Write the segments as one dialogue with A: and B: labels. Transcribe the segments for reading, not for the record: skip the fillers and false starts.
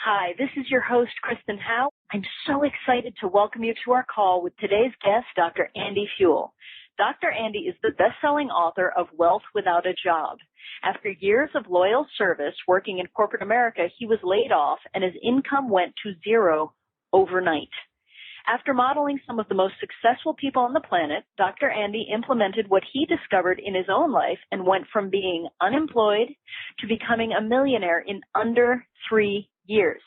A: Hi, this is your host, Kristen Howe. I'm so excited to welcome you to our call with today's guest, Dr. Andy Fuel. Dr. Andy is the best-selling author of Wealth Without a Job. After years of loyal service working in corporate America, he was laid off and his income went to zero overnight. After modeling some of the most successful people on the planet, Dr. Andy implemented what he discovered in his own life and went from being unemployed to becoming a millionaire in under 3 years.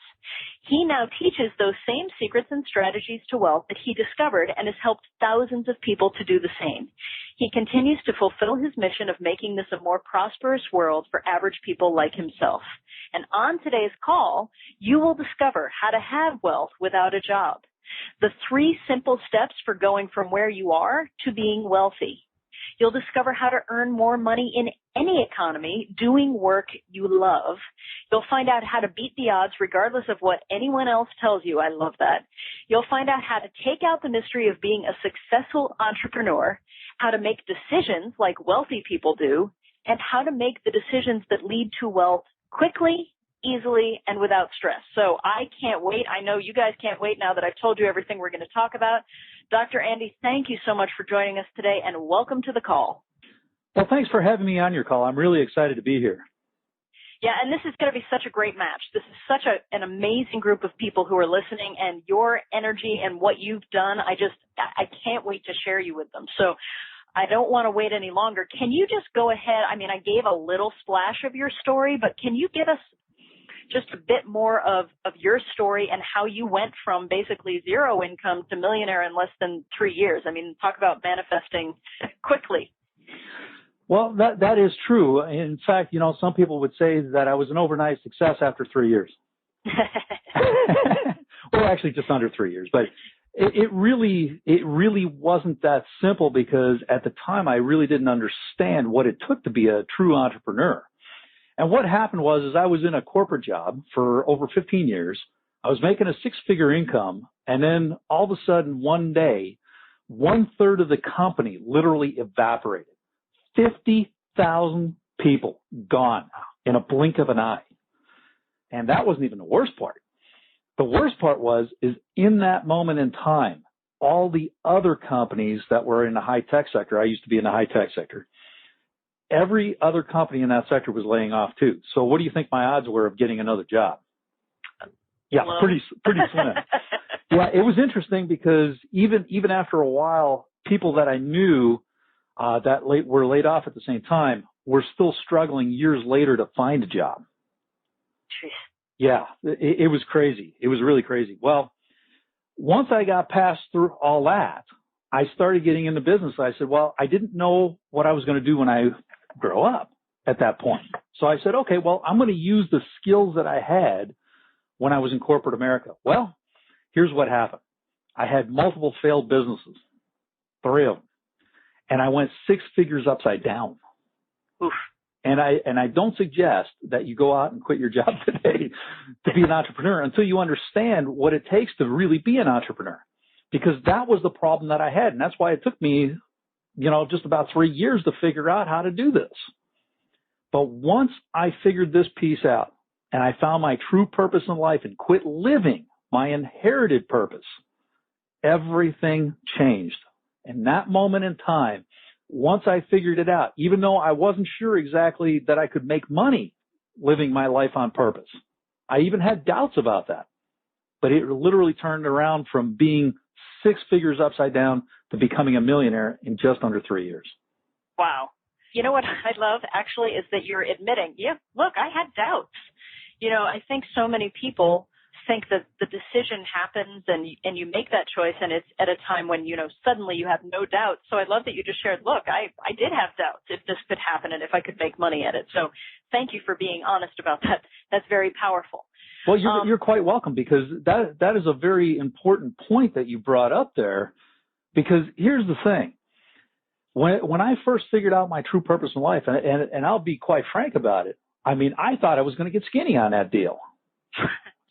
A: He now teaches those same secrets and strategies to wealth that he discovered and has helped thousands of people to do the same. He continues to fulfill his mission of making this a more prosperous world for average people like himself. And on today's call, you will discover how to have wealth without a job. The 3 simple steps for going from where you are to being wealthy. You'll discover how to earn more money in any economy doing work you love. You'll find out how to beat the odds regardless of what anyone else tells you. I love that. You'll find out how to take out the mystery of being a successful entrepreneur, how to make decisions like wealthy people do, and how to make the decisions that lead to wealth quickly, easily, and without stress. So I can't wait. I know you guys can't wait now that I've told you everything we're going to talk about. Dr. Andy, thank you so much for joining us today, and welcome to the call.
B: Well, thanks for having me on your call. I'm really excited to be here.
A: Yeah, and this is going to be such a great match. This is such an amazing group of people who are listening, and your energy and what you've done, I can't wait to share you with them. So I don't want to wait any longer. Can you just go ahead? I mean, I gave a little splash of your story, but can you give us just a bit more of your story and how you went from basically zero income to millionaire in less than 3 years? I mean, talk about manifesting quickly.
B: Well, that is true. In fact, some people would say that I was an overnight success after 3 years. Well, actually just under 3 years, but it really wasn't that simple because at the time I really didn't understand what it took to be a true entrepreneur. And what happened was I was in a corporate job for over 15 years. I was making a 6-figure income, and then all of a sudden one day, 1/3 of the company literally evaporated. 50,000 people gone in a blink of an eye. And that wasn't even the worst part. The worst part is in that moment in time, all the other companies that were in the high-tech sector, I used to be in the high-tech sector, every other company in that sector was laying off too. So what do you think my odds were of getting another job? Yeah, pretty slim. Yeah, it was interesting because even after a while, people that I knew that were laid off at the same time were still struggling years later to find a job.
A: Jeez.
B: Yeah, it was crazy. It was really crazy. Well, once I got past through all that, I started getting into business. I said, well, I didn't know what I was going to do when I grow up at that point. So I said, okay, well, I'm going to use the skills that I had when I was in corporate America. Well, here's what happened. I had multiple failed businesses, 3 of them, and I went 6 figures upside down.
A: Oof.
B: And I don't suggest that you go out and quit your job today to be an entrepreneur until you understand what it takes to really be an entrepreneur, because that was the problem that I had. And that's why it took me just about 3 years to figure out how to do this. But once I figured this piece out and I found my true purpose in life and quit living my inherited purpose, everything changed. And that moment in time, once I figured it out, even though I wasn't sure exactly that I could make money living my life on purpose, I even had doubts about that. But it literally turned around from being 6 figures upside down to becoming a millionaire in just under 3 years.
A: Wow. You know what I love actually is that you're admitting, yeah, look, I had doubts. I think so many people think that the decision happens and you make that choice and it's at a time when, suddenly you have no doubts. So I love that you just shared, look, I did have doubts if this could happen and if I could make money at it. So thank you for being honest about that. That's very powerful.
B: Well, you're quite welcome, because that is a very important point that you brought up there, because here's the thing. When I first figured out my true purpose in life, and I'll be quite frank about it, I mean, I thought I was going to get skinny on that deal.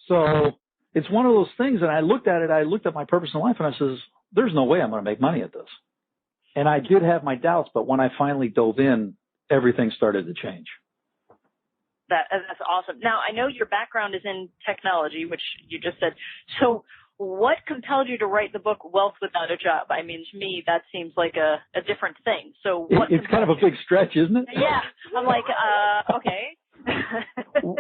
B: So it's one of those things, and I looked at my purpose in life, and I says, there's no way I'm going to make money at this. And I did have my doubts, but when I finally dove in, everything started to change.
A: That's awesome. Now, I know your background is in technology, which you just said. So what compelled you to write the book Wealth Without a Job? I mean, to me, that seems like a different thing. So
B: it's kind of a big stretch, isn't it?
A: Yeah. I'm like, okay.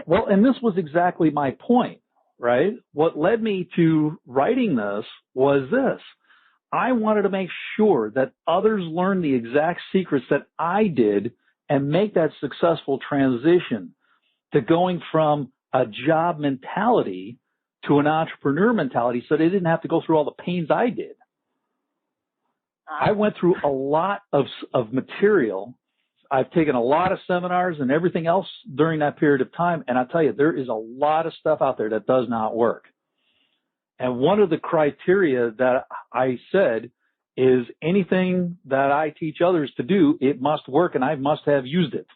B: Well, and this was exactly my point, right? What led me to writing this was this. I wanted to make sure that others learn the exact secrets that I did and make that successful transition to going from a job mentality to an entrepreneur mentality so they didn't have to go through all the pains I did. I went through a lot of material. I've taken a lot of seminars and everything else during that period of time. And I tell you, there is a lot of stuff out there that does not work. And one of the criteria that I said is anything that I teach others to do, it must work and I must have used it.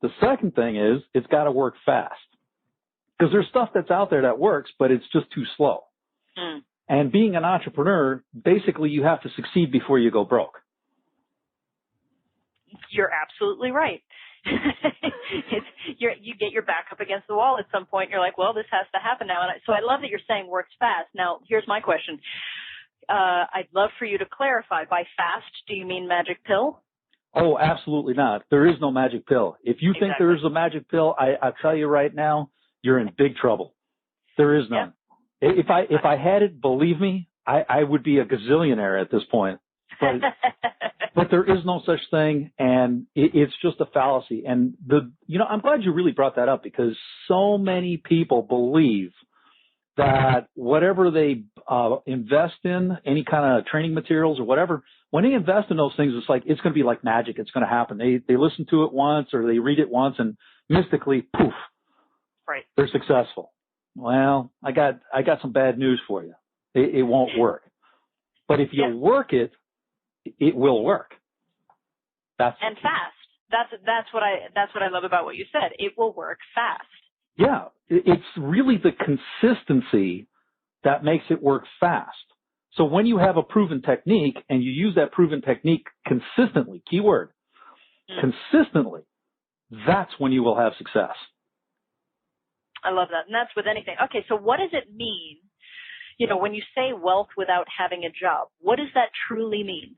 B: The second thing is it's got to work fast. Because there's stuff that's out there that works, but it's just too slow. Mm. And being an entrepreneur, basically you have to succeed before you go broke.
A: You're absolutely right. You get your back up against the wall at some point. You're like, well, this has to happen now. So I love that you're saying works fast. Now, here's my question. I'd love for you to clarify. By fast, do you mean magic pill?
B: Oh, absolutely not. There is no magic pill. If you think there is a magic pill, I tell you right now, you're in big trouble. There is none. Yeah. If I had it, believe me, I would be a gazillionaire at this point. But there is no such thing, and it's just a fallacy. And I'm glad you really brought that up because so many people believe that whatever they invest in, any kind of training materials or whatever, when they invest in those things, it's like it's going to be like magic. It's going to happen. They listen to it once or they read it once, and mystically, poof,
A: right,
B: they're successful. Well, I got some bad news for you. It won't work. But if you work it, it will work. And
A: fast. That's what I love about what you said. It will work fast.
B: Yeah, it's really the consistency that makes it work fast. So when you have a proven technique and you use that proven technique consistently, keyword, consistently, that's when you will have success.
A: I love that. And that's with anything. Okay, so what does it mean, when you say wealth without having a job? What does that truly mean?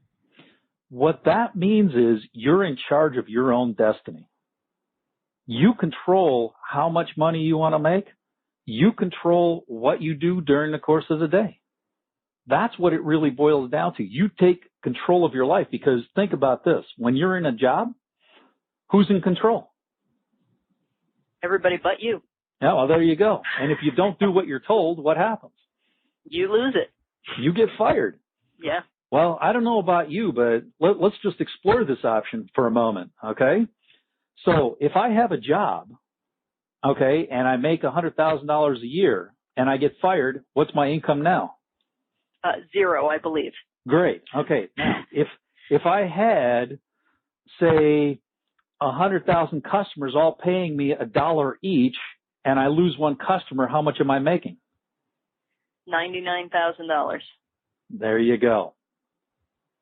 B: What that means is you're in charge of your own destiny. You control how much money you want to make. You control what you do during the course of the day. That's what it really boils down to. You take control of your life because think about this. When you're in a job, who's in control?
A: Everybody but you.
B: Yeah, well, there you go. And if you don't do what you're told, what happens?
A: You lose it.
B: You get fired.
A: Yeah.
B: Well, I don't know about you, but let's just explore this option for a moment, okay? So if I have a job, okay, and I make $100,000 a year and I get fired, what's my income now?
A: 0, I believe.
B: Great. Okay. Now, if I had, say, 100,000 customers all paying me $1 each and I lose one customer, how much am I making?
A: $99,000.
B: There you go.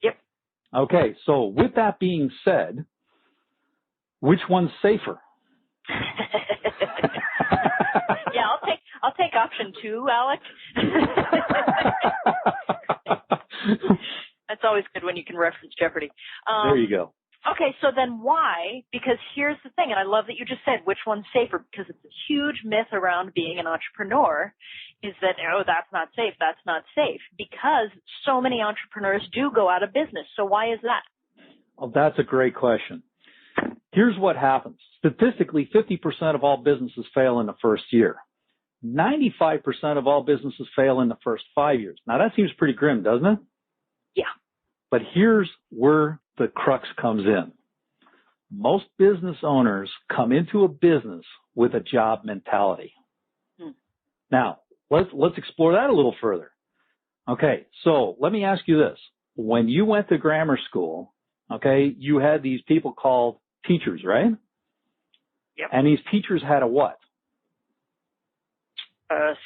A: Yep.
B: Okay. So with that being said, which one's safer?
A: Yeah, I'll take option 2, Alec. That's always good when you can reference Jeopardy.
B: There you go.
A: Okay, so then why? Because here's the thing, and I love that you just said which one's safer, because it's a huge myth around being an entrepreneur is that, that's not safe, that's not safe, because so many entrepreneurs do go out of business. So why is that?
B: Well, that's a great question. Here's what happens. Statistically, 50% of all businesses fail in the first year. 95% of all businesses fail in the first 5 years. Now, that seems pretty grim, doesn't it?
A: Yeah.
B: But here's where the crux comes in. Most business owners come into a business with a job mentality. Now, let's explore that a little further. Okay, so let me ask you this. When you went to grammar school, okay, you had these people called teachers, right?
A: Yep.
B: And these teachers had a what?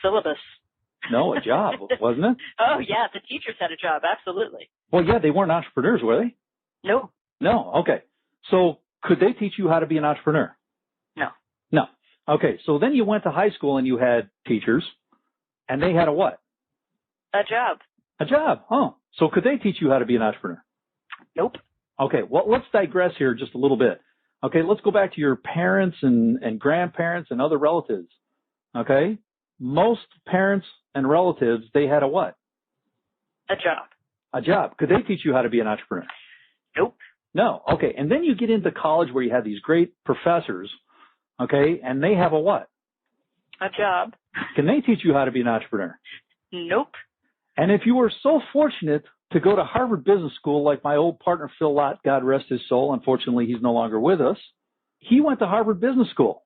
A: Syllabus.
B: No, a job, wasn't it?
A: Oh, yeah, the teachers had a job, absolutely.
B: Well, yeah, they weren't entrepreneurs, were they?
A: No.
B: No, okay. So could they teach you how to be an entrepreneur?
A: No.
B: No. Okay, so then you went to high school and you had teachers, and they had a what?
A: A job.
B: A job, huh? So could they teach you how to be an entrepreneur?
A: Nope.
B: Okay, well, let's digress here just a little bit. Okay, let's go back to your parents and grandparents and other relatives. Okay, most parents and relatives, they had a what?
A: A job.
B: A job. Could they teach you how to be an entrepreneur?
A: Nope.
B: No. Okay, and then you get into college where you have these great professors, okay, and they have a what?
A: A job.
B: Can they teach you how to be an entrepreneur?
A: Nope.
B: And if you were so fortunate to go to Harvard Business School, like my old partner Phil Lott, God rest his soul, unfortunately he's no longer with us, he went to Harvard Business School.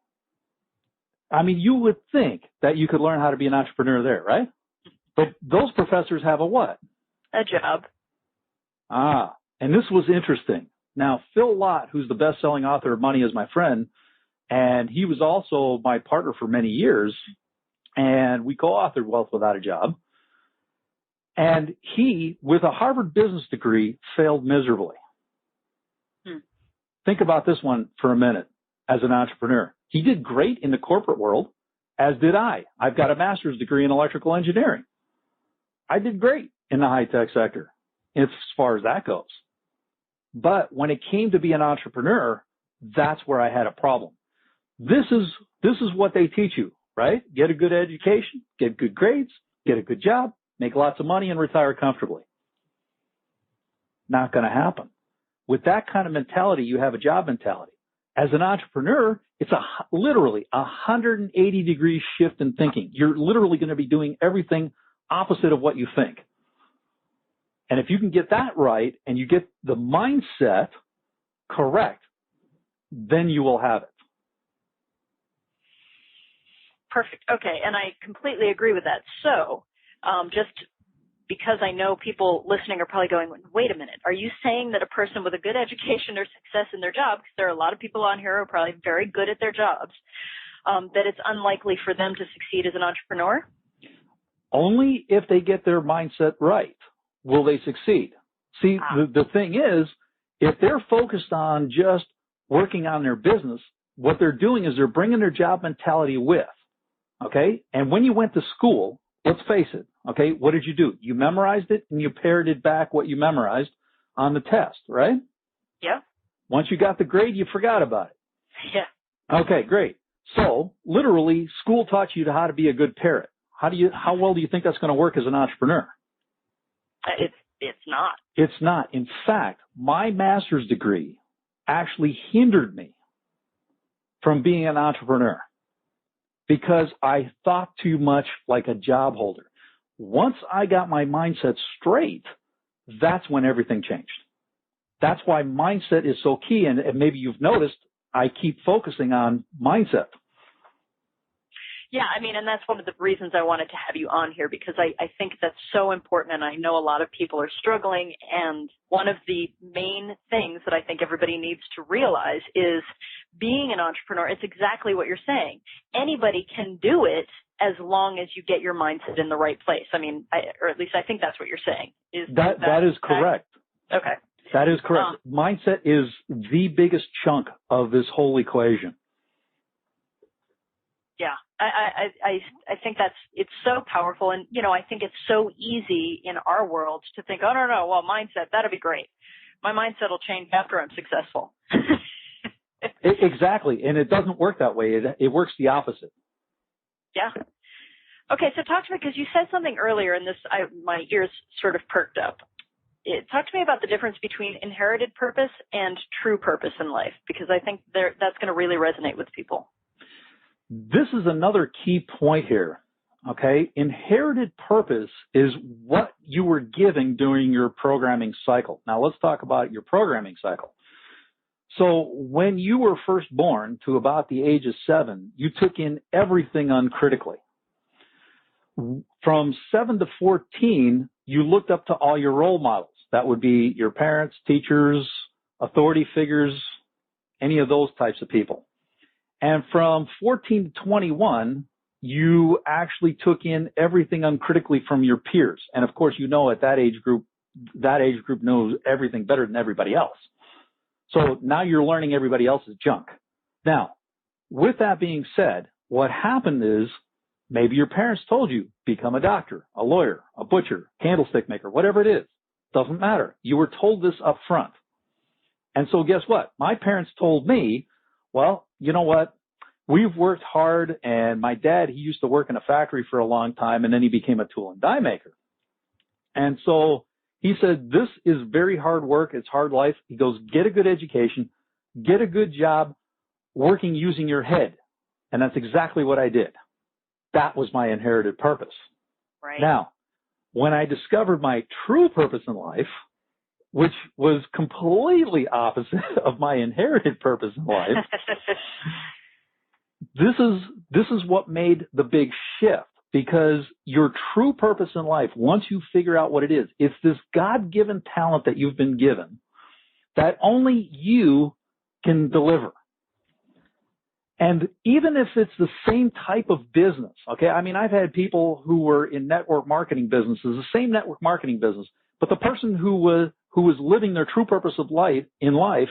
B: I mean, you would think that you could learn how to be an entrepreneur there, right? But those professors have a what?
A: A job.
B: Ah, and this was interesting. Now, Phil Lott, who's the best-selling author of Money is My Friend, and he was also my partner for many years, and we co-authored Wealth Without a Job. And he, with a Harvard business degree, failed miserably. Think about this one for a minute as an entrepreneur. He did great in the corporate world, as did I. I've got a master's degree in electrical engineering. I did great in the high-tech sector as far as that goes. But when it came to be an entrepreneur, that's where I had a problem. This is what they teach you, right? Get a good education, get good grades, get a good job, make lots of money, and retire comfortably. Not going to happen. With that kind of mentality, you have a job mentality. As an entrepreneur, it's literally 180-degree shift in thinking. You're literally going to be doing everything opposite of what you think. And if you can get that right and you get the mindset correct, then you will have it.
A: Perfect. Okay, and I completely agree with that. So, just because I know people listening are probably going, wait a minute, are you saying that a person with a good education or success in their job, because there are a lot of people on here who are probably very good at their jobs, that it's unlikely for them to succeed as an entrepreneur?
B: Only if they get their mindset right will they succeed. See, the thing is, if they're focused on just working on their business, what they're doing is they're bringing their job mentality with, okay? And when you went to school, let's face it, okay, what did you do? You memorized it and you parroted back what you memorized on the test, right?
A: Yeah.
B: Once you got the grade, you forgot about it.
A: Yeah.
B: Okay, great. So, literally, school taught you how to be a good parrot. How well do you think that's going to work as an entrepreneur?
A: It's not.
B: It's not. In fact, my master's degree actually hindered me from being an entrepreneur because I thought too much like a job holder. Once I got my mindset straight, that's when everything changed. That's why mindset is so key. And maybe you've noticed I keep focusing on mindset.
A: Yeah, I mean, and that's one of the reasons I wanted to have you on here, because I think that's so important, and I know a lot of people are struggling, and one of the main things that I think everybody needs to realize is being an entrepreneur, it's exactly what you're saying. Anybody can do it as long as you get your mindset in the right place. I mean, or at least I think that's what you're saying.
B: That is correct.
A: Okay.
B: That is correct. Mindset is the biggest chunk of this whole equation.
A: Yeah, I think it's so powerful. And, you know, I think it's so easy in our world to think, oh, no, well, mindset, that'll be great. My mindset will change after I'm successful.
B: Exactly. And it doesn't work that way. It works the opposite.
A: Yeah. Okay, so talk to me, because you said something earlier, and my ears sort of perked up. Talk to me about the difference between inherited purpose and true purpose in life, because I think that's going to really resonate with people.
B: This is another key point here, okay? Inherited purpose is what you were given during your programming cycle. Now, let's talk about your programming cycle. So when you were first born to about the age of 7, you took in everything uncritically. From 7 to 14, you looked up to all your role models. That would be your parents, teachers, authority figures, any of those types of people. And from 14 to 21, you actually took in everything uncritically from your peers. And of course, you know, at that age group knows everything better than everybody else. So now you're learning everybody else's junk. Now, with that being said, what happened is maybe your parents told you, become a doctor, a lawyer, a butcher, candlestick maker, whatever it is. Doesn't matter. You were told this up front. And so guess what? My parents told me, well, you know what? We've worked hard, and my dad, he used to work in a factory for a long time, and then he became a tool and die maker. And so he said, this is very hard work. It's hard life. He goes, get a good education, get a good job working using your head. And that's exactly what I did. That was my inherited purpose.
A: Right.
B: Now, when I discovered my true purpose in life, which was completely opposite of my inherited purpose in life, this is what made the big shift, because your true purpose in life, once you figure out what it is, it's this God-given talent that you've been given that only you can deliver. And even if it's the same type of business, okay, I mean, I've had people who were in network marketing businesses, the same network marketing business, but the person who was living their true purpose of life in life,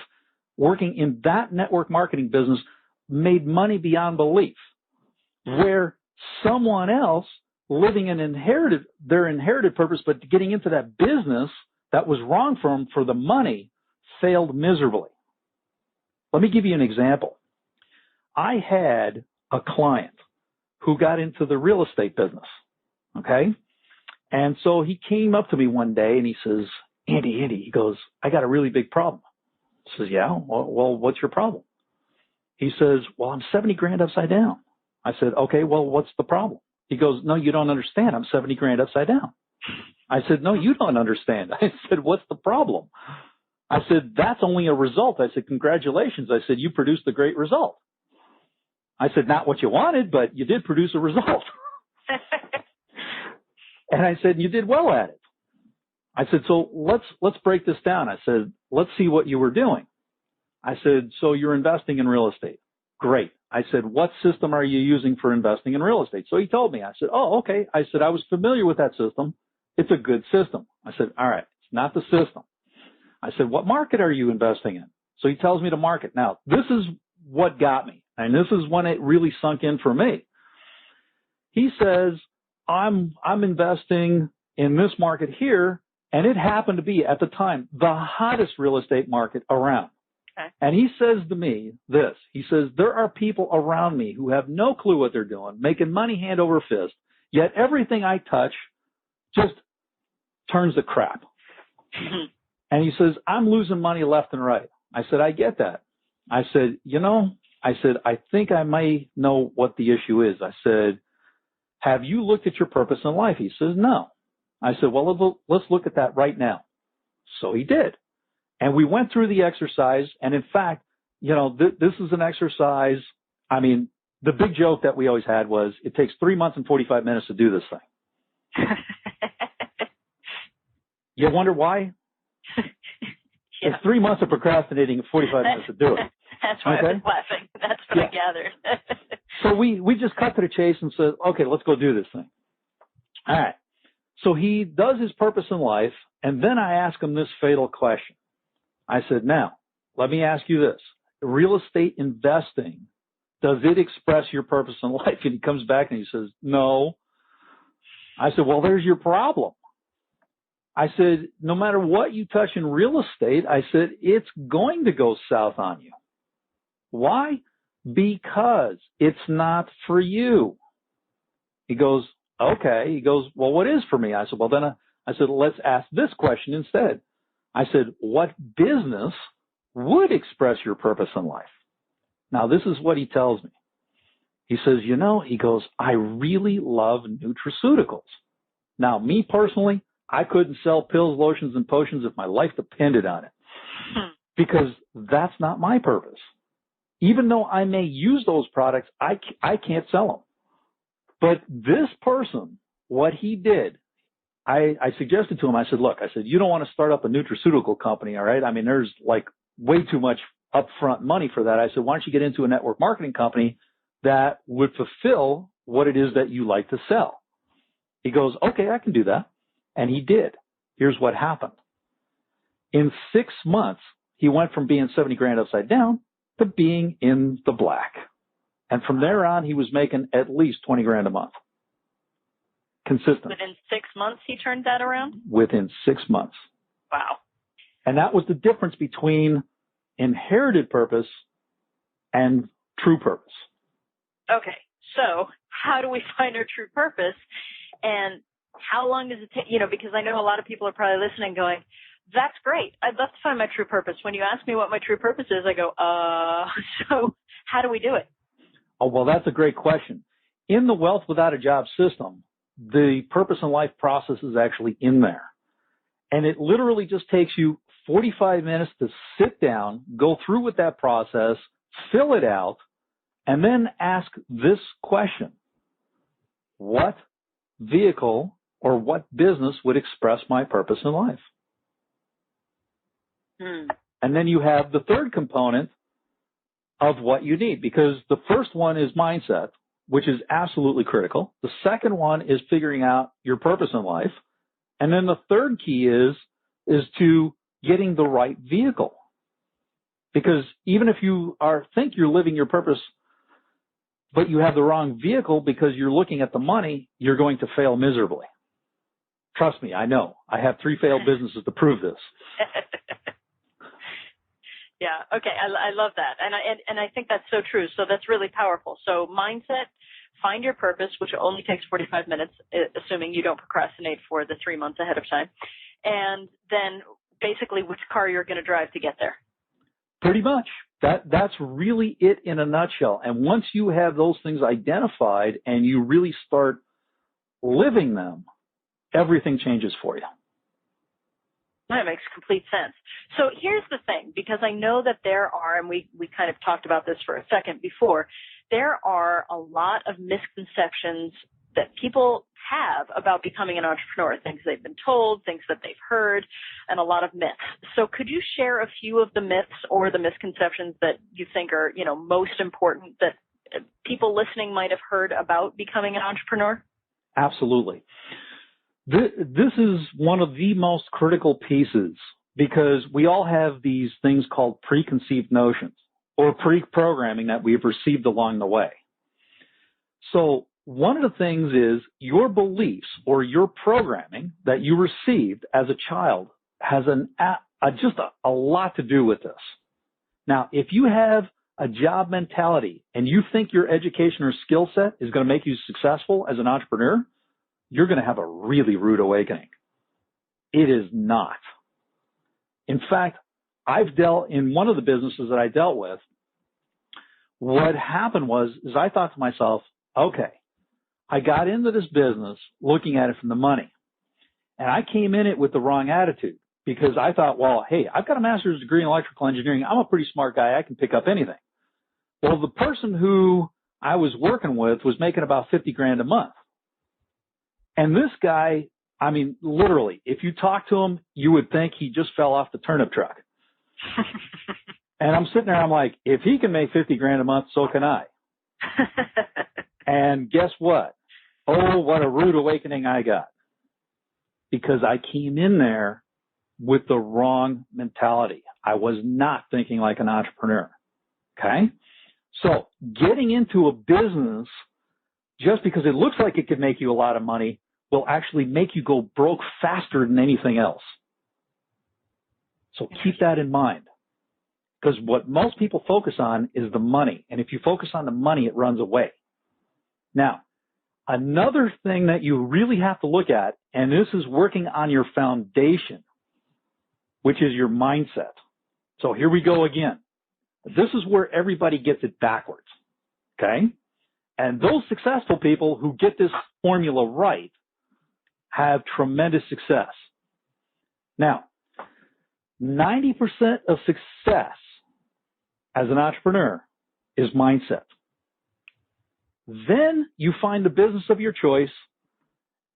B: working in that network marketing business, made money beyond belief, where someone else living their inherited purpose, but getting into that business that was wrong for them for the money, failed miserably. Let me give you an example. I had a client who got into the real estate business, okay? And so he came up to me one day and he says, Andy, he goes, I got a really big problem. I says, yeah, well, what's your problem? He says, well, I'm 70 grand upside down. I said, okay, well, what's the problem? He goes, no, you don't understand. I'm 70 grand upside down. I said, no, you don't understand. I said, what's the problem? I said, that's only a result. I said, congratulations. I said, you produced a great result. I said, not what you wanted, but you did produce a result. And I said, you did well at it. I said, so let's break this down. I said, let's see what you were doing. I said, so you're investing in real estate. Great. I said, what system are you using for investing in real estate? So he told me. I said, oh, okay. I said, I was familiar with that system. It's a good system. I said, all right, it's not the system. I said, what market are you investing in? So he tells me the market. Now, this is what got me, and this is when it really sunk in for me. He says, I'm investing in this market here, and it happened to be, at the time, the hottest real estate market around.
A: Okay.
B: And he says to me this. He says, there are people around me who have no clue what they're doing, making money hand over fist, yet everything I touch just turns to crap. And he says, I'm losing money left and right. I said, I get that. I said, I think I may know what the issue is. I said, have you looked at your purpose in life? He says, no. I said, well, let's look at that right now. So he did. And we went through the exercise. And in fact, this is an exercise. I mean, the big joke that we always had was it takes 3 months and 45 minutes to do this thing. You wonder why?
A: Yeah.
B: It's 3 months of procrastinating and 45 minutes to do it.
A: That's why I was laughing. That's what I gathered.
B: So we just cut to the chase and said, okay, let's go do this thing. All right. So he does his purpose in life, and then I ask him this fatal question. I said, now, let me ask you this. Real estate investing, does it express your purpose in life? And he comes back and he says, no. I said, well, there's your problem. I said, no matter what you touch in real estate, I said, it's going to go south on you. Why? Because it's not for you. He goes, okay. He goes, well, what is for me? I said, well, then I said, let's ask this question instead. I said, what business would express your purpose in life? Now, this is what he tells me. He says, he goes, I really love nutraceuticals. Now, me personally, I couldn't sell pills, lotions, and potions if my life depended on it, because that's not my purpose. Even though I may use those products, I can't sell them. But this person, what he did, I suggested to him, I said, look, you don't want to start up a nutraceutical company, all right? I mean, there's like way too much upfront money for that. I said, why don't you get into a network marketing company that would fulfill what it is that you like to sell? He goes, okay, I can do that. And he did. Here's what happened. In 6 months, he went from being 70 grand upside down to being in the black. And from there on, he was making at least 20 grand a month. Consistent.
A: Within 6 months, he turned that around?
B: Within 6 months.
A: Wow.
B: And that was the difference between inherited purpose and true purpose.
A: Okay. So how do we find our true purpose? And how long does it take? You know, because I know a lot of people are probably listening going, that's great. I'd love to find my true purpose. When you ask me what my true purpose is, I go, so how do we do it?
B: Oh, well, that's a great question. In the Wealth Without a Job system, the purpose in life process is actually in there. And it literally just takes you 45 minutes to sit down, go through with that process, fill it out, and then ask this question. What vehicle or what business would express my purpose in life? And then you have the third component of what you need, because the first one is mindset, which is absolutely critical. The second one is figuring out your purpose in life. And then the third key is to getting the right vehicle. Because even if you think you're living your purpose, but you have the wrong vehicle because you're looking at the money, you're going to fail miserably. Trust me, I know. I have 3 failed businesses to prove this.
A: Yeah. Okay. I love that. And I think that's so true. So that's really powerful. So mindset, find your purpose, which only takes 45 minutes, assuming you don't procrastinate for the 3 months ahead of time. And then basically which car you're going to drive to get there.
B: Pretty much. That's really it in a nutshell. And once you have those things identified and you really start living them, everything changes for you.
A: That makes complete sense. So here's the thing, because I know that there are, and we kind of talked about this for a second before, there are a lot of misconceptions that people have about becoming an entrepreneur, things they've been told, things that they've heard, and a lot of myths. So could you share a few of the myths or the misconceptions that you think are, you know, most important that people listening might have heard about becoming an entrepreneur? Absolutely.
B: This is one of the most critical pieces, because we all have these things called preconceived notions or pre-programming that we've received along the way. So one of the things is your beliefs or your programming that you received as a child has just a lot to do with this. Now, if you have a job mentality and you think your education or skill set is going to make you successful as an entrepreneur, you're going to have a really rude awakening. It is not. In fact, I've dealt in one of the businesses that I dealt with, what happened is I thought to myself, okay, I got into this business looking at it from the money. And I came in it with the wrong attitude, because I thought, well, hey, I've got a master's degree in electrical engineering. I'm a pretty smart guy. I can pick up anything. Well, the person who I was working with was making about 50 grand a month. And this guy, I mean, literally, if you talk to him, you would think he just fell off the turnip truck. And I'm sitting there, I'm like, if he can make 50 grand a month, so can I. And guess what? Oh, what a rude awakening I got. Because I came in there with the wrong mentality. I was not thinking like an entrepreneur. Okay? So getting into a business just because it looks like it could make you a lot of money will actually make you go broke faster than anything else. So keep that in mind. Because what most people focus on is the money. And if you focus on the money, it runs away. Now, another thing that you really have to look at, and this is working on your foundation, which is your mindset. So here we go again. This is where everybody gets it backwards. Okay? And those successful people who get this formula right have tremendous success. Now, 90% of success as an entrepreneur is mindset. Then you find the business of your choice,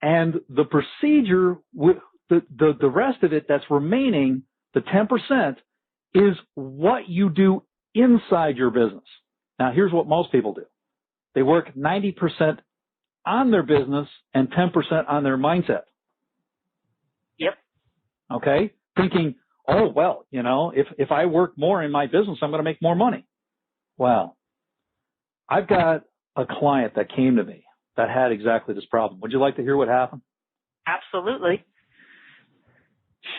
B: and the procedure, the rest of it that's remaining, the 10%, is what you do inside your business. Now, here's what most people do. They work 90% on their business and 10% on their mindset.
A: Yep.
B: Okay? Thinking, oh, well, you know, if I work more in my business, I'm going to make more money. Well, I've got a client that came to me that had exactly this problem. Would you like to hear what happened?
A: Absolutely.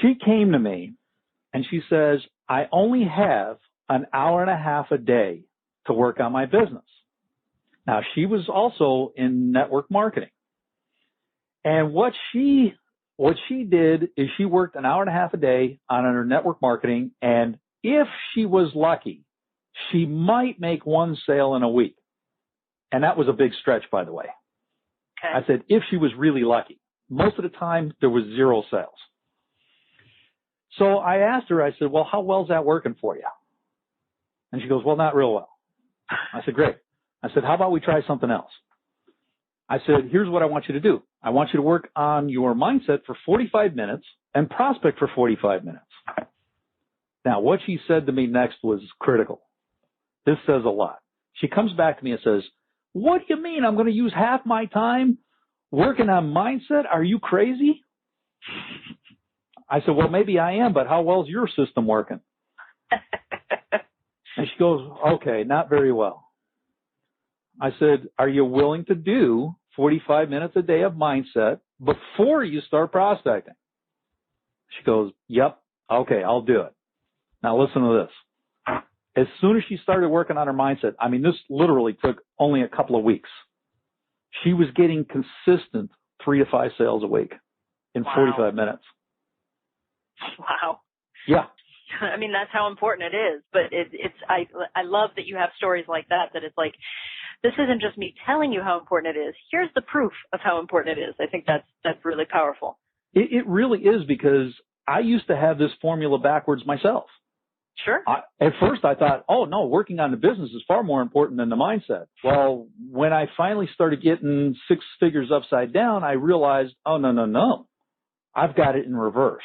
B: She came to me and she says, I only have an hour and a half a day to work on my business. Now, she was also in network marketing. And what she did is she worked an hour and a half a day on her network marketing. And if she was lucky, she might make one sale in a week. And that was a big stretch, by the way.
A: Okay.
B: I said, if she was really lucky. Most of the time, there was 0 sales. So I asked her, I said, well, how well is that working for you? And she goes, well, not real well. I said, great. I said, how about we try something else? I said, here's what I want you to do. I want you to work on your mindset for 45 minutes and prospect for 45 minutes. Now, what she said to me next was critical. This says a lot. She comes back to me and says, what do you mean I'm going to use half my time working on mindset? Are you crazy? I said, well, maybe I am, but how well is your system working? And she goes, okay, not very well. I said, are you willing to do 45 minutes a day of mindset before you start prospecting? She goes, yep, okay, I'll do it. Now listen to this. As soon as she started working on her mindset, I mean, this literally took only a couple of weeks. She was getting consistent 3 to 5 sales a week in 45 minutes.
A: Wow.
B: Yeah.
A: I mean, that's how important it is. But I love that you have stories like that it's like, this isn't just me telling you how important it is. Here's the proof of how important it is. I think that's really powerful.
B: It really is, because I used to have this formula backwards myself.
A: Sure.
B: At first I thought, oh no, working on the business is far more important than the mindset. Well, when I finally started getting 6 figures upside down, I realized, oh no. I've got it in reverse.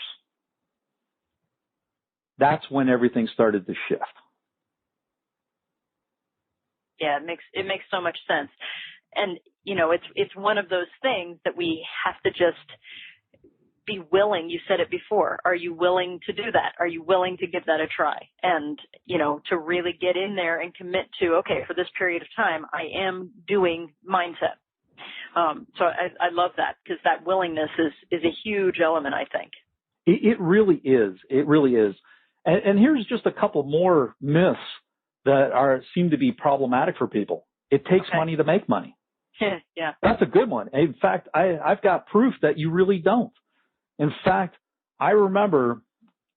B: That's when everything started to shift.
A: Yeah, it makes so much sense. And, you know, it's one of those things that we have to just be willing. You said it before. Are you willing to do that? Are you willing to give that a try? And, you know, to really get in there and commit to, okay, for this period of time, I am doing mindset. So I love that, because that willingness is a huge element, I think.
B: It really is. It really is. And here's just a couple more myths that seem to be problematic for people. It takes money to make money.
A: Yeah.
B: That's a good one. In fact, I've got proof that you really don't. In fact, I remember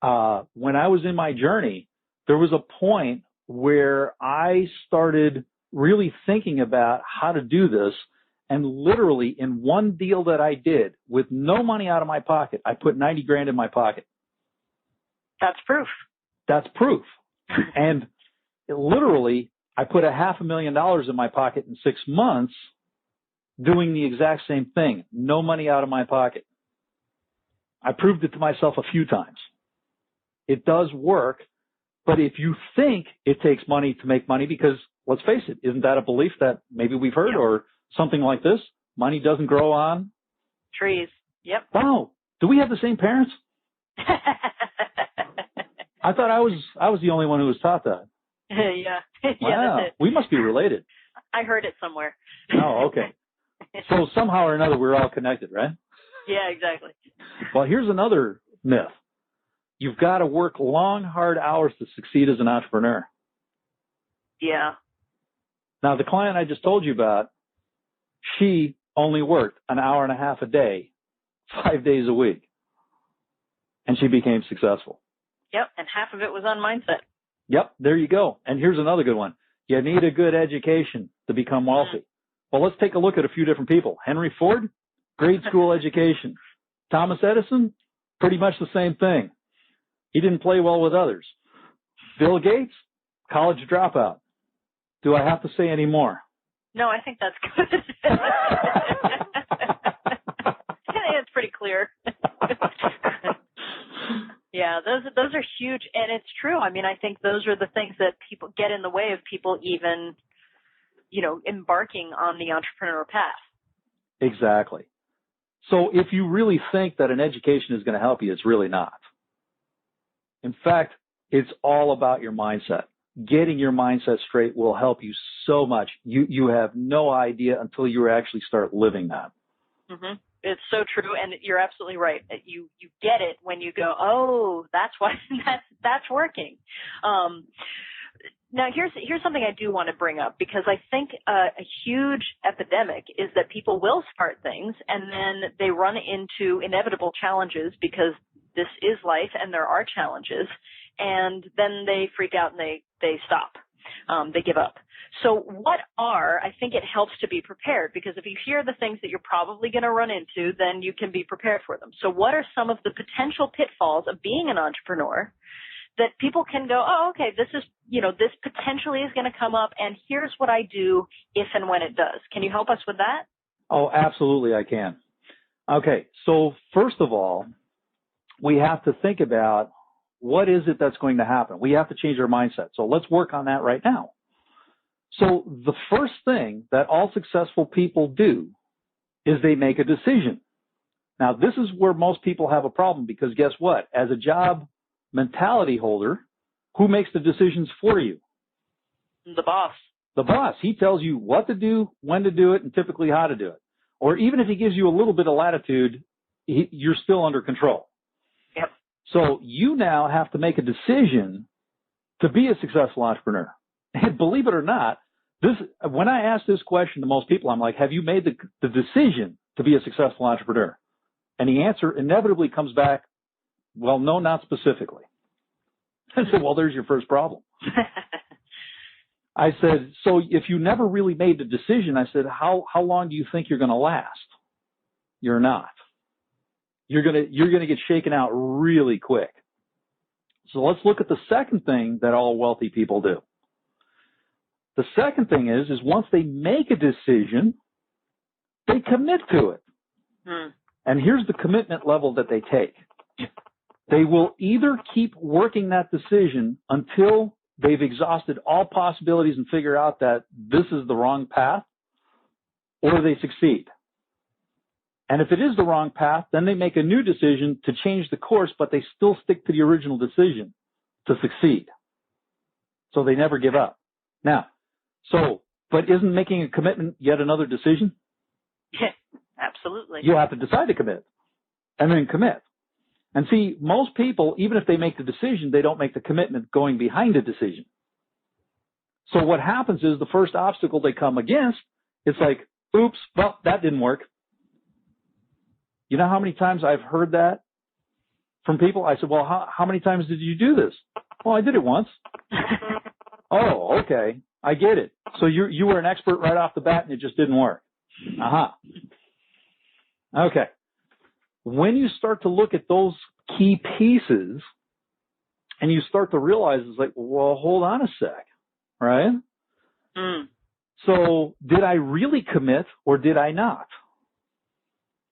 B: when I was in my journey, there was a point where I started really thinking about how to do this. And literally in one deal that I did with no money out of my pocket, I put 90 grand in my pocket.
A: That's proof.
B: That's proof. And literally, I put $500,000 in my pocket in 6 months doing the exact same thing. No money out of my pocket. I proved it to myself a few times. It does work, but if you think it takes money to make money, because let's face it, isn't that a belief that maybe we've heard, or something like this? Money doesn't grow on
A: trees. Yep.
B: Wow. Do we have the same parents? I thought I was the only one who was taught that.
A: Yeah.
B: Wow.
A: Yeah, that's it.
B: We must be related.
A: I heard it somewhere.
B: Oh, okay. So somehow or another, we're all connected, right?
A: Yeah, exactly.
B: Well, here's another myth. You've got to work long, hard hours to succeed as an entrepreneur.
A: Yeah.
B: Now, the client I just told you about, she only worked an hour and a half a day, 5 days a week, and she became successful.
A: Yep, and half of it was on mindset.
B: Yep, there you go. And here's another good one. You need a good education to become wealthy. Well, let's take a look at a few different people. Henry Ford, grade school education. Thomas Edison, pretty much the same thing. He didn't play well with others. Bill Gates, college dropout. Do I have to say any more?
A: No, I think that's good. It's pretty clear. Yeah, those are huge, and it's true. I mean, I think those are the things that people get in the way of people even, embarking on the entrepreneur path.
B: Exactly. So if you really think that an education is going to help you, it's really not. In fact, it's all about your mindset. getting your mindset straight will help you so much. You have no idea until you actually start living that.
A: Mm-hmm. It's so true, and you're absolutely right. You get it when you go, oh, that's why that's working. Now, here's something I do want to bring up, because I think a huge epidemic is that people will start things and then they run into inevitable challenges, because this is life and there are challenges, and then they freak out and they stop. They give up. So I think it helps to be prepared, because if you hear the things that you're probably going to run into, then you can be prepared for them. So what are some of the potential pitfalls of being an entrepreneur that people can go, oh, okay, this potentially is going to come up, and here's what I do if and when it does. Can you help us with that?
B: Oh, absolutely, I can. Okay, so first of all, we have to think about what is it that's going to happen. We have to change our mindset. So let's work on that right now. So the first thing that all successful people do is they make a decision. Now, this is where most people have a problem, because guess what? As a job mentality holder, who makes the decisions for you?
A: The boss.
B: The boss. He tells you what to do, when to do it, and typically how to do it. Or even if he gives you a little bit of latitude, you're still under control.
A: Yep.
B: So you now have to make a decision to be a successful entrepreneur. And believe it or not, when I ask this question to most people, I'm like, have you made the decision to be a successful entrepreneur? And the answer inevitably comes back, well, no, not specifically. I said, well, there's your first problem. I said, so if you never really made the decision, I said, how long do you think you're going to last? You're not. You're going to get shaken out really quick. So let's look at the second thing that all wealthy people do. The second thing is once they make a decision, they commit to it. And here's the commitment level that they take. They will either keep working that decision until they've exhausted all possibilities and figure out that this is the wrong path, or they succeed. And if it is the wrong path, then they make a new decision to change the course, but they still stick to the original decision to succeed. So they never give up. Now, but isn't making a commitment yet another decision?
A: Yeah, absolutely.
B: You have to decide to commit and then commit. And see, most people, even if they make the decision, they don't make the commitment going behind the decision. So what happens is the first obstacle they come against, it's like, oops, well, that didn't work. You know how many times I've heard that from people? I said, well, how many times did you do this? Well, I did it once. Oh, okay. I get it. So you were an expert right off the bat and it just didn't work. Okay. When you start to look at those key pieces and you start to realize, it's like, well, hold on a sec, right? So did I really commit or did I not?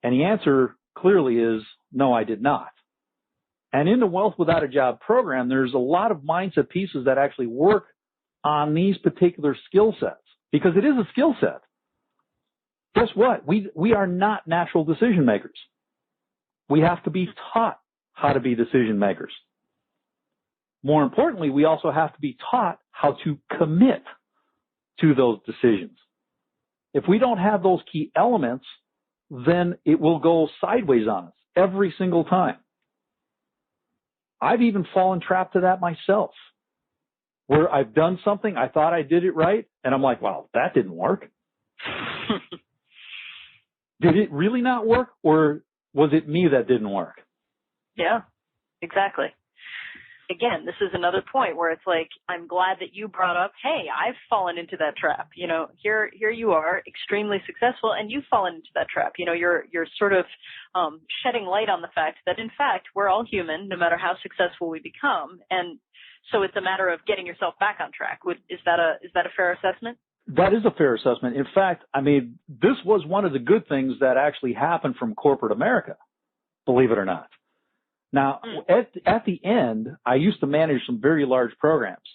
B: And the answer clearly is no, I did not. And in the Wealth Without a Job program, there's a lot of mindset pieces that actually work on these particular skill sets, because it is a skill set. Guess what? We are not natural decision makers. We have to be taught how to be decision makers. More importantly, we also have to be taught how to commit to those decisions. If we don't have those key elements, then it will go sideways on us every single time. I've even fallen trapped to that myself, where I've done something, I thought I did it right, and I'm like, wow, that didn't work. Did it really not work, or was it me that didn't work?
A: Yeah, exactly. Again, this is another point where it's like, I'm glad that you brought up, hey, I've fallen into that trap. You know, here you are, extremely successful, and you've fallen into that trap. You know, you're sort of shedding light on the fact that, in fact, we're all human, no matter how successful we become. And so it's a matter of getting yourself back on track. Is that a fair assessment? That is a fair assessment. In fact, I mean, this was one of the good things that actually happened from corporate America, believe it or not. Now, at the end, I used to manage some very large programs.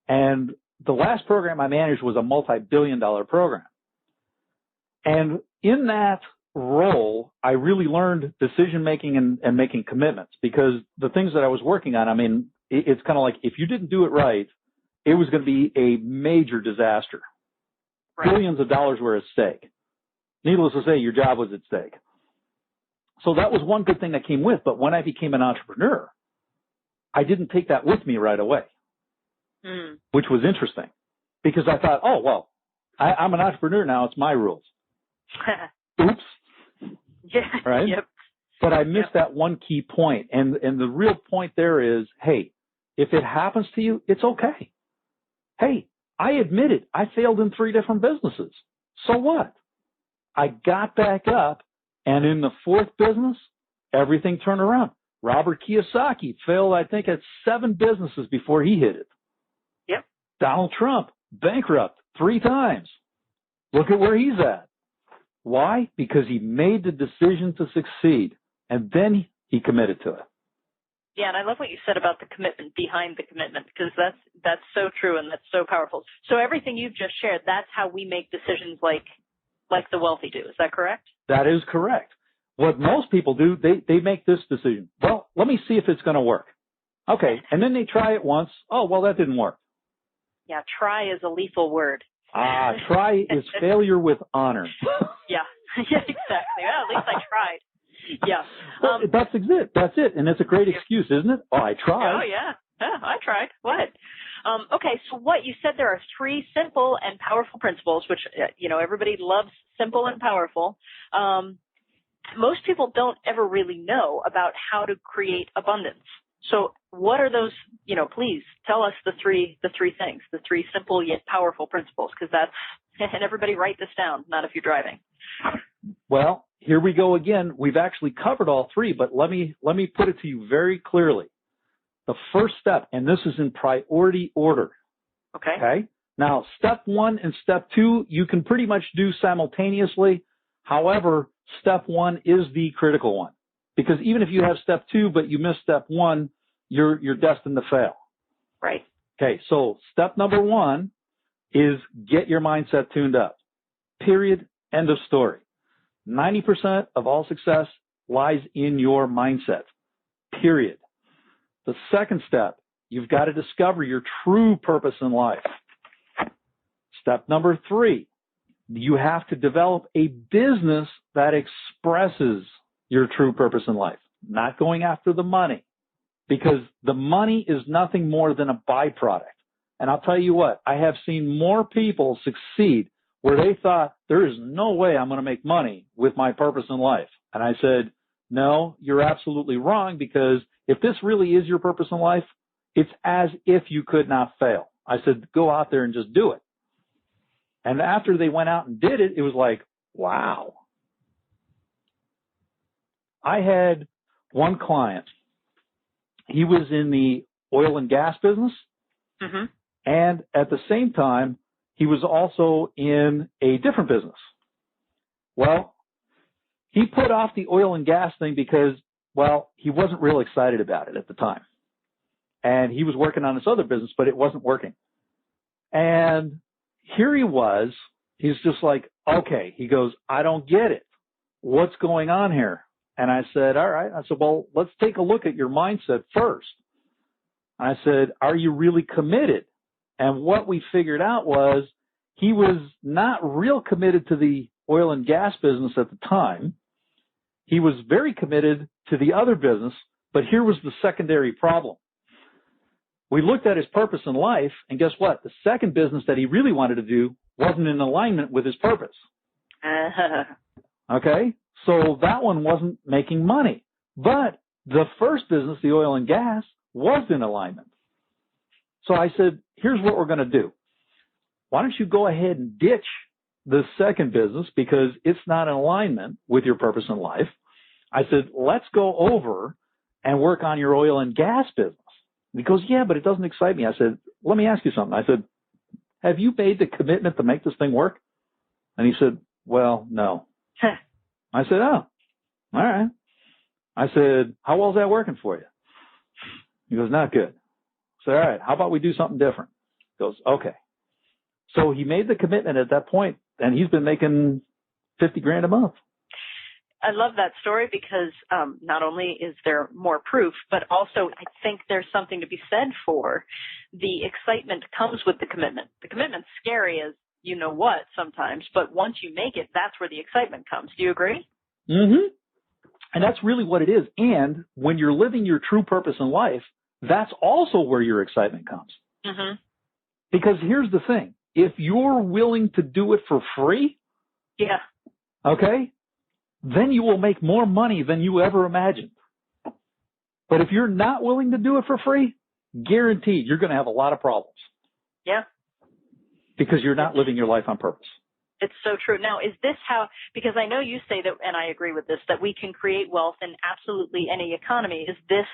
A: And the last program I managed was a multi-billion-dollar program. And in that role, I really learned decision-making and making commitments, because the things that I was working on, I mean, it's kind of like if you didn't do it right,
B: it was going to be a major disaster.
A: Right.
B: Billions of dollars were at stake. Needless to say, your job was at stake. So that was one good thing that came with. But when I became an entrepreneur, I didn't take that with me right away, which was interesting because I thought, oh, well, I'm an entrepreneur now. It's my rules. Oops.
A: Yeah.
B: Right?
A: Yep.
B: But I missed that one key point. And the real point there is, hey, if it happens to you, it's okay. Hey, I admit it. I failed in 3 different businesses. So what? I got back up, and in the 4th business, everything turned around. Robert Kiyosaki failed, I think, at 7 businesses before he hit it.
A: Yep.
B: Donald Trump, bankrupt 3 times. Look at where he's at. Why? Because he made the decision to succeed, and then he committed to it.
A: Yeah, and I love what you said about the commitment behind the commitment, because that's so true and that's so powerful. So everything you've just shared, that's how we make decisions like the wealthy do. Is that correct?
B: That is correct. What most people do, they make this decision. Well, let me see if it's going to work. Okay, and then they try it once. Oh, well, that didn't work.
A: Yeah, try is a lethal word.
B: Try is failure with honor.
A: Yeah, yeah, exactly. Well, at least I tried. Yeah.
B: Well, that's it. And it's a great excuse, isn't it? Oh, I tried.
A: Oh, yeah. Yeah, I tried. What? Okay, so what you said, there are 3 simple and powerful principles, which, everybody loves simple and powerful. Most people don't ever really know about how to create abundance. So what are those, please tell us the three things, the 3 simple yet powerful principles, because and everybody write this down, not if you're driving.
B: Well, here we go again. We've actually covered all 3, but let me put it to you very clearly. The first step, and this is in priority order. Okay? Now, step 1 and step 2, you can pretty much do simultaneously. However, step 1 is the critical one. Because even if you have step 2, but you miss step 1, you're destined to fail.
A: Right.
B: Okay, so step number 1 is get your mindset tuned up. Period. End of story. 90% of all success lies in your mindset. Period. The second step, you've got to discover your true purpose in life. Step number 3, you have to develop a business that expresses your true purpose in life, not going after the money, because the money is nothing more than a byproduct. And I'll tell you what, I have seen more people succeed where they thought, there is no way I'm going to make money with my purpose in life. And I said, no, you're absolutely wrong, because if this really is your purpose in life, it's as if you could not fail. I said, go out there and just do it. And after they went out and did it, it was like, wow. I had one client. He was in the oil and gas business.
A: Mm-hmm.
B: And at the same time, he was also in a different business. Well, he put off the oil and gas thing because, well, he wasn't real excited about it at the time. And he was working on this other business, but it wasn't working. And here he was. He's just like, okay. He goes, I don't get it. What's going on here? And I said, all right. I said, well, let's take a look at your mindset first. I said, are you really committed? And what we figured out was he was not real committed to the oil and gas business at the time. He was very committed to the other business, but here was the secondary problem. We looked at his purpose in life, and guess what? The second business that he really wanted to do wasn't in alignment with his purpose. Okay? So that one wasn't making money. But the first business, the oil and gas, was in alignment. So I said, here's what we're going to do. Why don't you go ahead and ditch the second business because it's not in alignment with your purpose in life. I said, let's go over and work on your oil and gas business. And he goes, yeah, but it doesn't excite me. I said, let me ask you something. I said, have you made the commitment to make this thing work? And he said, well, no. I said, oh, all right. I said, how well is that working for you? He goes, not good. I said, all right, how about we do something different? He goes, okay. So he made the commitment at that point, and he's been making $50,000 a month.
A: I love that story because not only is there more proof, but also I think there's something to be said for the excitement comes with the commitment. The commitment's scary as you know what sometimes, but once you make it, that's where the excitement comes. Do you agree?
B: Mm-hmm. And that's really what it is. And when you're living your true purpose in life, that's also where your excitement comes.
A: Mm-hmm.
B: Because here's the thing. If you're willing to do it for free,
A: yeah,
B: okay, then you will make more money than you ever imagined. But if you're not willing to do it for free, guaranteed you're going to have a lot of problems.
A: Yeah.
B: Because you're not living your life on purpose.
A: It's so true. Now, is this how, because I know you say that, and I agree with this, that we can create wealth in absolutely any economy. Is this,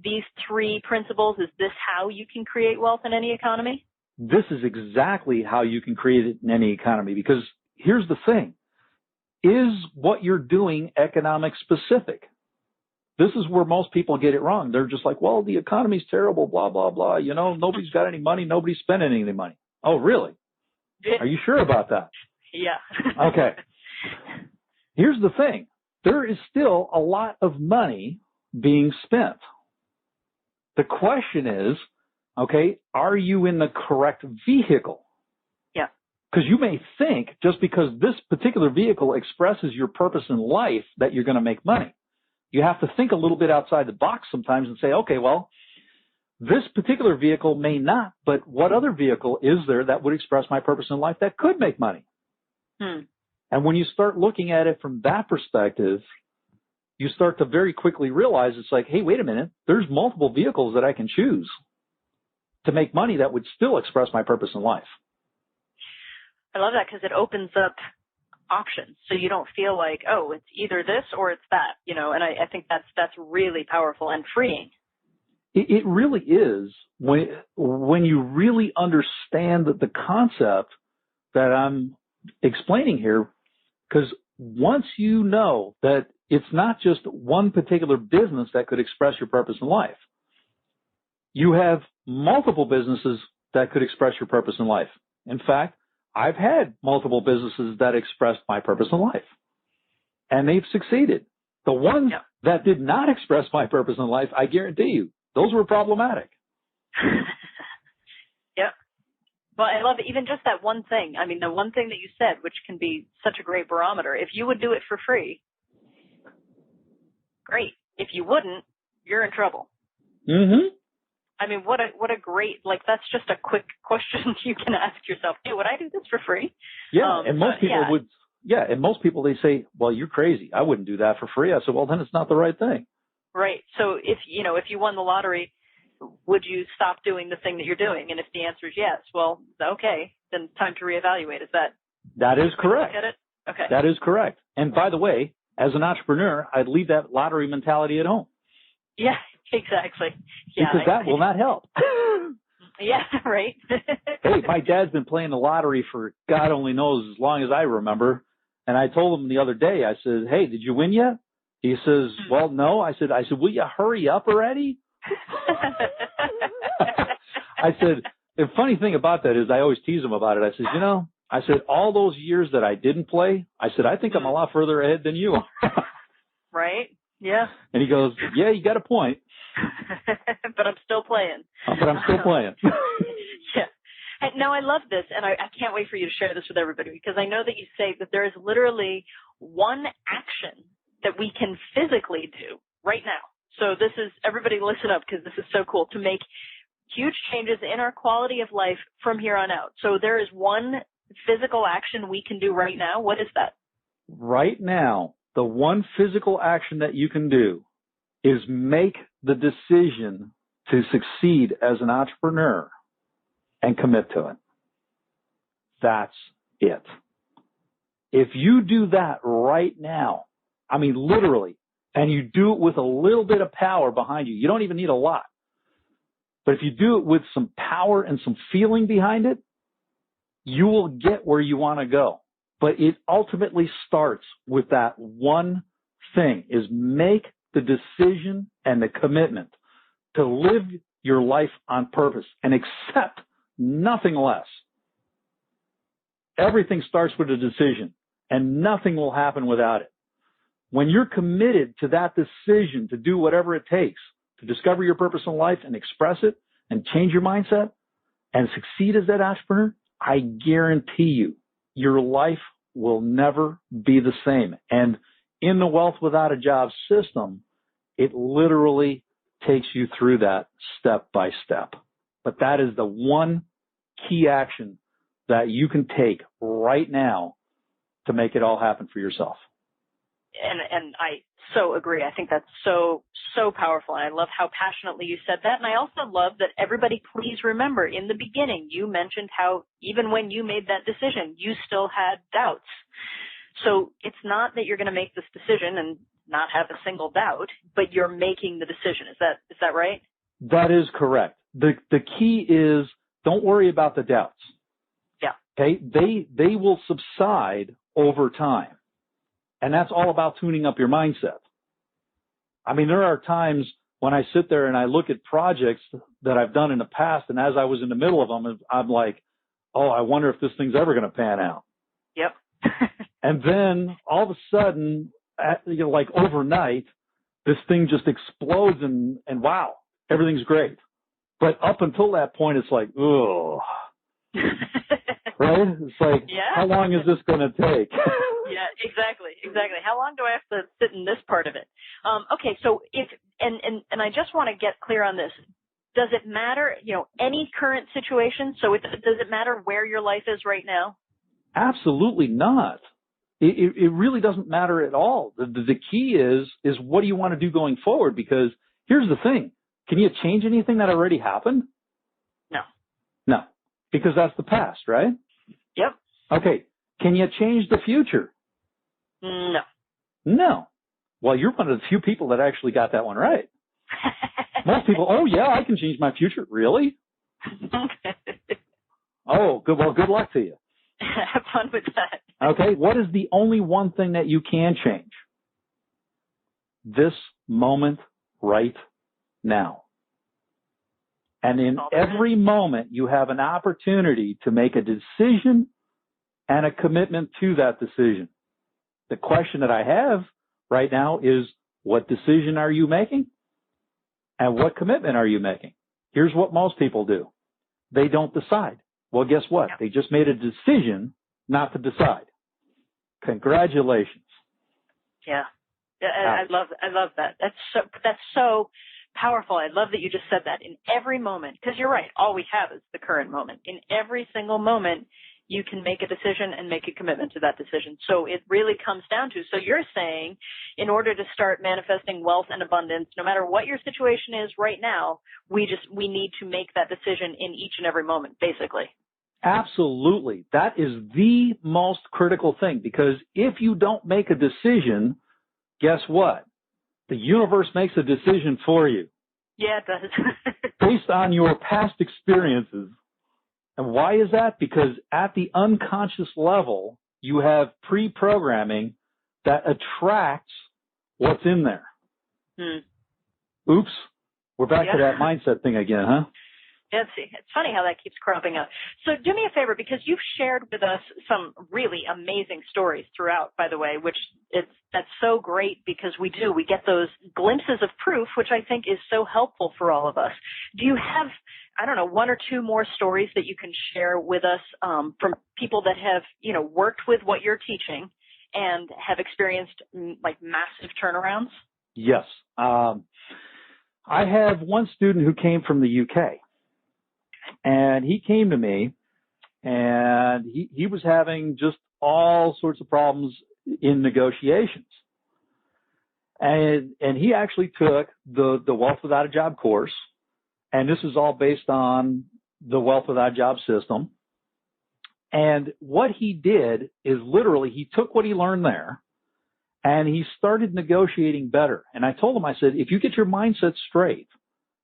A: these three principles, is this how you can create wealth in any economy?
B: This is exactly how you can create it in any economy. Because here's the thing. Is what you're doing economic specific? This is where most people get it wrong. They're just like, well, the economy's terrible, blah, blah, blah. You know, nobody's got any money. Nobody's spending any money. Oh, really? Are you sure about that?
A: Yeah.
B: Okay. Here's the thing. There is still a lot of money being spent. The question is, okay, are you in the correct vehicle?
A: Yeah.
B: Because you may think just because this particular vehicle expresses your purpose in life that you're going to make money. You have to think a little bit outside the box sometimes and say, okay, well, this particular vehicle may not, but what other vehicle is there that would express my purpose in life that could make money? And when you start looking at it from that perspective, you start to very quickly realize it's like, hey, wait a minute, there's multiple vehicles that I can choose to make money that would still express my purpose in life.
A: I love that because it opens up options. So you don't feel like, oh, it's either this or it's that, you know, and I think that's really powerful and freeing.
B: It really is when you really understand the concept that I'm explaining here, because once you know that it's not just one particular business that could express your purpose in life, you have multiple businesses that could express your purpose in life. In fact, I've had multiple businesses that expressed my purpose in life, and they've succeeded. The ones that did not express my purpose in life, I guarantee you, those were problematic.
A: Yep. Well, I love it. Even just that one thing. I mean, the one thing that you said, which can be such a great barometer. If you would do it for free, great. If you wouldn't, you're in trouble.
B: Mm-hmm.
A: I mean, what a great, like, that's just a quick question you can ask yourself. Hey, would I do this for free?
B: Yeah, and most people would. Yeah, and most people, they say, well, you're crazy. I wouldn't do that for free. I said, well, then it's not the right thing.
A: Right. So if you won the lottery, would you stop doing the thing that you're doing? And if the answer is yes, well, okay, then time to reevaluate. Is that?
B: That is correct.
A: Look at it? Okay.
B: That is correct. And by the way, as an entrepreneur, I'd leave that lottery mentality at home.
A: Yeah, exactly. Yeah,
B: because that will not help.
A: Yeah, right.
B: Hey, my dad's been playing the lottery for God only knows as long as I remember. And I told him the other day, I said, hey, did you win yet? He says, well, no. I said, will you hurry up already? I said, the funny thing about that is I always tease him about it. I said, I said, all those years that I didn't play, I said, I think I'm a lot further ahead than you are.
A: Right. Yeah.
B: And he goes, yeah, you got a point.
A: But I'm still playing.
B: But I'm still playing.
A: Yeah. And now I love this, and I can't wait for you to share this with everybody, because I know that you say that there is literally one action that we can physically do right now. So this is, everybody listen up, because this is so cool, to make huge changes in our quality of life from here on out. So there is one physical action we can do right now. What is that? Right now, the one physical action that you can do is make the decision to succeed as an entrepreneur and commit to it. That's it. If you do that right now, I mean, literally, and you do it with a little bit of power behind you, you don't even need a lot. But if you do it with some power and some feeling behind it, you will get where you want to go. But it ultimately starts with that one thing, is make the decision and the commitment to live your life on purpose and accept nothing less. Everything starts with a decision, and nothing will happen without it.
B: when you're committed to that decision to do whatever it takes to discover your purpose in life and express it and change your mindset and succeed as that entrepreneur, I guarantee you, your life will never be the same. And in the Wealth Without a Job system, it literally takes you through that step by step. But that is the one key action that you can take right now to make it all happen for yourself.
A: And I so agree. I think that's so powerful. And I love how passionately you said that. And I also love that everybody, please remember, in the beginning, you mentioned how even when you made that decision, you still had doubts. So it's not that you're going to make this decision and not have a single doubt, but you're making the decision. Is that right?
B: That is correct. The key is don't worry about the doubts.
A: Yeah.
B: Okay. They will subside over time. And that's all about tuning up your mindset. I mean, there are times when I sit there and I look at projects that I've done in the past, and as I was in the middle of them, I'm like, oh, I wonder if this thing's ever going to pan out.
A: Yep.
B: And then all of a sudden, like overnight, this thing just explodes and wow, everything's great. But up until that point, it's like, ugh. Right? It's like, yeah. How long is this going to take?
A: Yeah, exactly. How long do I have to sit in this part of it? Okay, so and I just want to get clear on this. Does it matter, any current situation? So does it matter where your life is right now?
B: Absolutely not. It really doesn't matter at all. The key is what do you want to do going forward? Because here's the thing. Can you change anything that already happened? No. Because that's the past, right?
A: Yep.
B: Okay. Can you change the future? No. Well, you're one of the few people that actually got that one right. Most people, oh yeah, I can change my future. Really? Oh, good. Well, good luck to you.
A: Have fun with that.
B: Okay. What is the only one thing that you can change? This moment right now. And in every moment, you have an opportunity to make a decision and a commitment to that decision. The question that I have right now is, what decision are you making? And what commitment are you making? Here's what most people do. They don't decide. Well, guess what? They just made a decision not to decide. Congratulations.
A: Yeah. I love that. That's so powerful. I love that you just said that in every moment, because you're right. All we have is the current moment. In every single moment, you can make a decision and make a commitment to that decision. So it really comes down to, so you're saying in order to start manifesting wealth and abundance, no matter what your situation is right now, we need to make that decision in each and every moment, basically.
B: Absolutely. That is the most critical thing, because if you don't make a decision, guess what? The universe makes a decision for you.
A: Yeah, it does.
B: Based on your past experiences. And why is that? Because at the unconscious level, you have pre-programming that attracts what's in there. Oops. We're back to that mindset thing again, huh?
A: Yeah, it's funny how that keeps cropping up. So do me a favor, because you've shared with us some really amazing stories throughout, by the way, that's so great, because we get those glimpses of proof, which I think is so helpful for all of us. Do you have, I don't know, one or two more stories that you can share with us from people that have, worked with what you're teaching and have experienced like massive turnarounds?
B: Yes. I have one student who came from the UK. And he came to me, and he was having just all sorts of problems in negotiations. And he actually took the Wealth Without a Job course, and this is all based on the Wealth Without a Job system. And what he did is literally he took what he learned there, and he started negotiating better. And I told him, I said, if you get your mindset straight,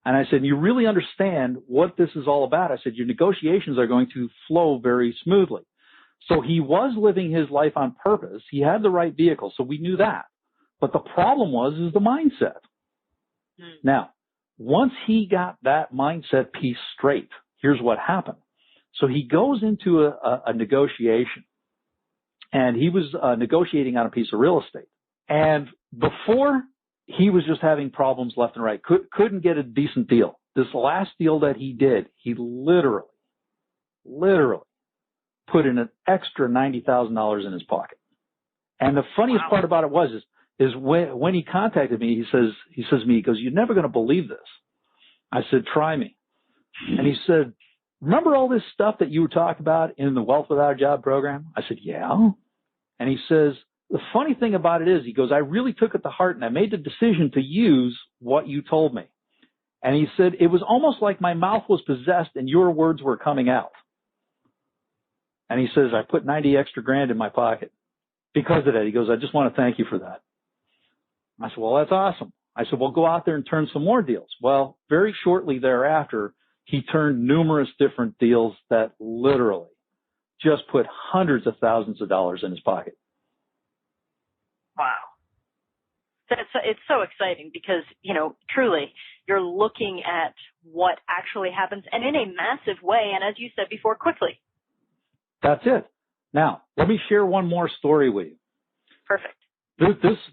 B: and I said, you really understand what this is all about. I said, your negotiations are going to flow very smoothly. So he was living his life on purpose. He had the right vehicle. So we knew that. But the problem is the mindset. Now, once he got that mindset piece straight, here's what happened. So he goes into a negotiation, and he was negotiating on a piece of real estate. And before, he was just having problems left and right. Couldn't get a decent deal. This last deal that he did, he literally put in an extra $90,000 in his pocket. And the funniest part about it is when he contacted me, he says to me, he goes, "You're never going to believe this." I said, "Try me." And he said, "Remember all this stuff that you were talking about in the Wealth Without a Job program?" I said, "Yeah." And he says, "The funny thing about it is," he goes, "I really took it to heart and I made the decision to use what you told me." And he said, "It was almost like my mouth was possessed and your words were coming out." And he says, "I put 90 extra grand in my pocket because of that." He goes, "I just want to thank you for that." I said, "Well, that's awesome." I said, "Well, go out there and turn some more deals." Well, very shortly thereafter, he turned numerous different deals that literally just put hundreds of thousands of dollars in his pocket.
A: Wow. It's so exciting because, truly you're looking at what actually happens and in a massive way. And as you said before, quickly.
B: That's it. Now, let me share one more story with you.
A: Perfect.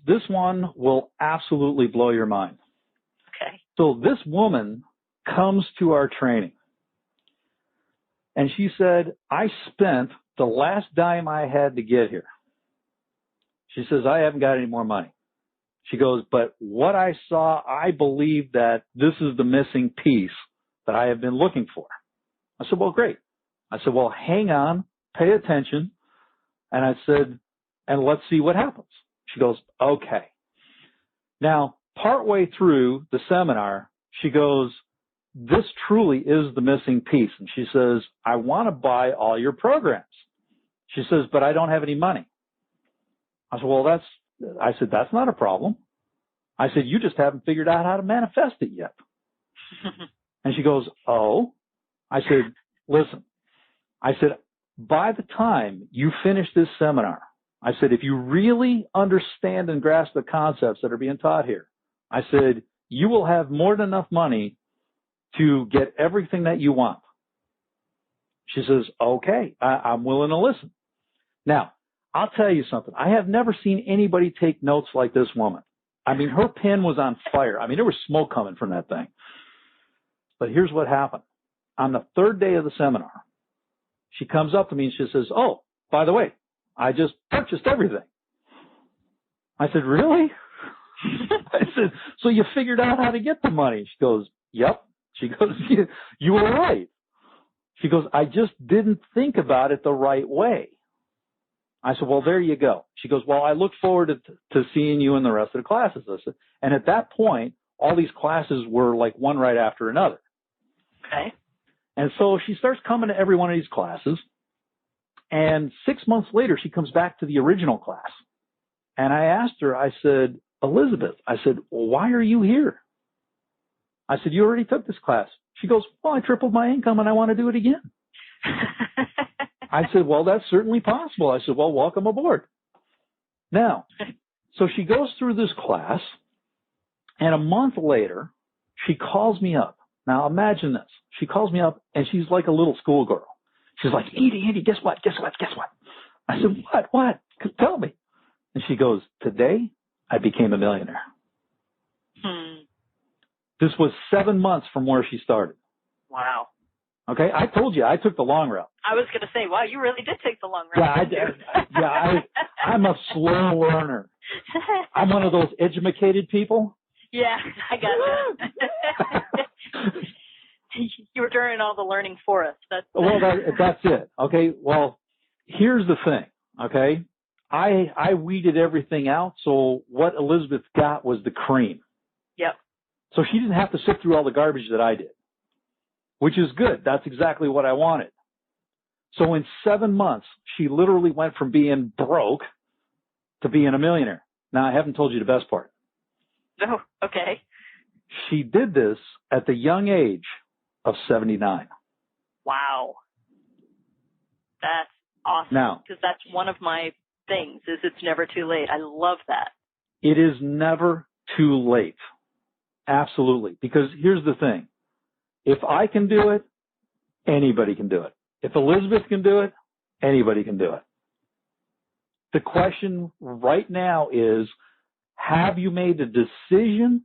B: This one will absolutely blow your mind.
A: Okay.
B: So this woman comes to our training and she said, "I spent the last dime I had to get here." She says, "I haven't got any more money." She goes, "But what I saw, I believe that this is the missing piece that I have been looking for." I said, "Well, great." I said, "Well, hang on, pay attention." And I said, "And let's see what happens." She goes, "Okay." Now, partway through the seminar, she goes, "This truly is the missing piece." And she says, "I want to buy all your programs." She says, "But I don't have any money." I said, "Well, that's not a problem." I said, "You just haven't figured out how to manifest it yet." And she goes, "Oh." I said, "Listen," I said, "by the time you finish this seminar," I said, "if you really understand and grasp the concepts that are being taught here," I said, "you will have more than enough money to get everything that you want." She says, "Okay, I'm willing to listen." Now, I'll tell you something. I have never seen anybody take notes like this woman. I mean, her pen was on fire. I mean, there was smoke coming from that thing. But here's what happened. On the third day of the seminar, she comes up to me and she says, "Oh, by the way, I just purchased everything." I said, "Really?" I said, "So you figured out how to get the money?" She goes, "Yep." She goes, "You were right." She goes, "I just didn't think about it the right way." I said, "Well, there you go." She goes, "Well, I look forward to seeing you in the rest of the classes." I said, and at that point, all these classes were like one right after another.
A: Okay.
B: And so she starts coming to every one of these classes. And 6 months later, she comes back to the original class. And I asked her, I said, "Elizabeth," I said, "well, why are you here?" I said, "You already took this class." She goes, "Well, I tripled my income and I want to do it again." I said, "Well, that's certainly possible." I said, "Well, welcome aboard." Now, so she goes through this class, and a month later, she calls me up. Now, imagine this. She calls me up, and she's like a little schoolgirl. She's like, Andy, guess what? I said, What? Tell me. And she goes, "Today, I became a millionaire." This was 7 months from where she started.
A: Wow.
B: Okay, I told you I took the long route.
A: I was going to say, wow, you really did take the long route.
B: I'm a slow learner. I'm one of those educated people.
A: Yeah, I got you. You were doing all the learning for us. That's
B: it. Okay, well, here's the thing, okay? I weeded everything out, so what Elizabeth got was the cream.
A: Yep.
B: So she didn't have to sift through all the garbage that I did, which is good. That's exactly what I wanted. So in 7 months, she literally went from being broke to being a millionaire. Now, I haven't told you the best part.
A: No, okay.
B: She did this at the young age of 79.
A: Wow. That's awesome.
B: Now,
A: because that's one of my things, is it's never too late. I love that.
B: It is never too late. Absolutely. Because here's the thing. If I can do it, anybody can do it. If Elizabeth can do it, anybody can do it. The question right now is, Have you made the decision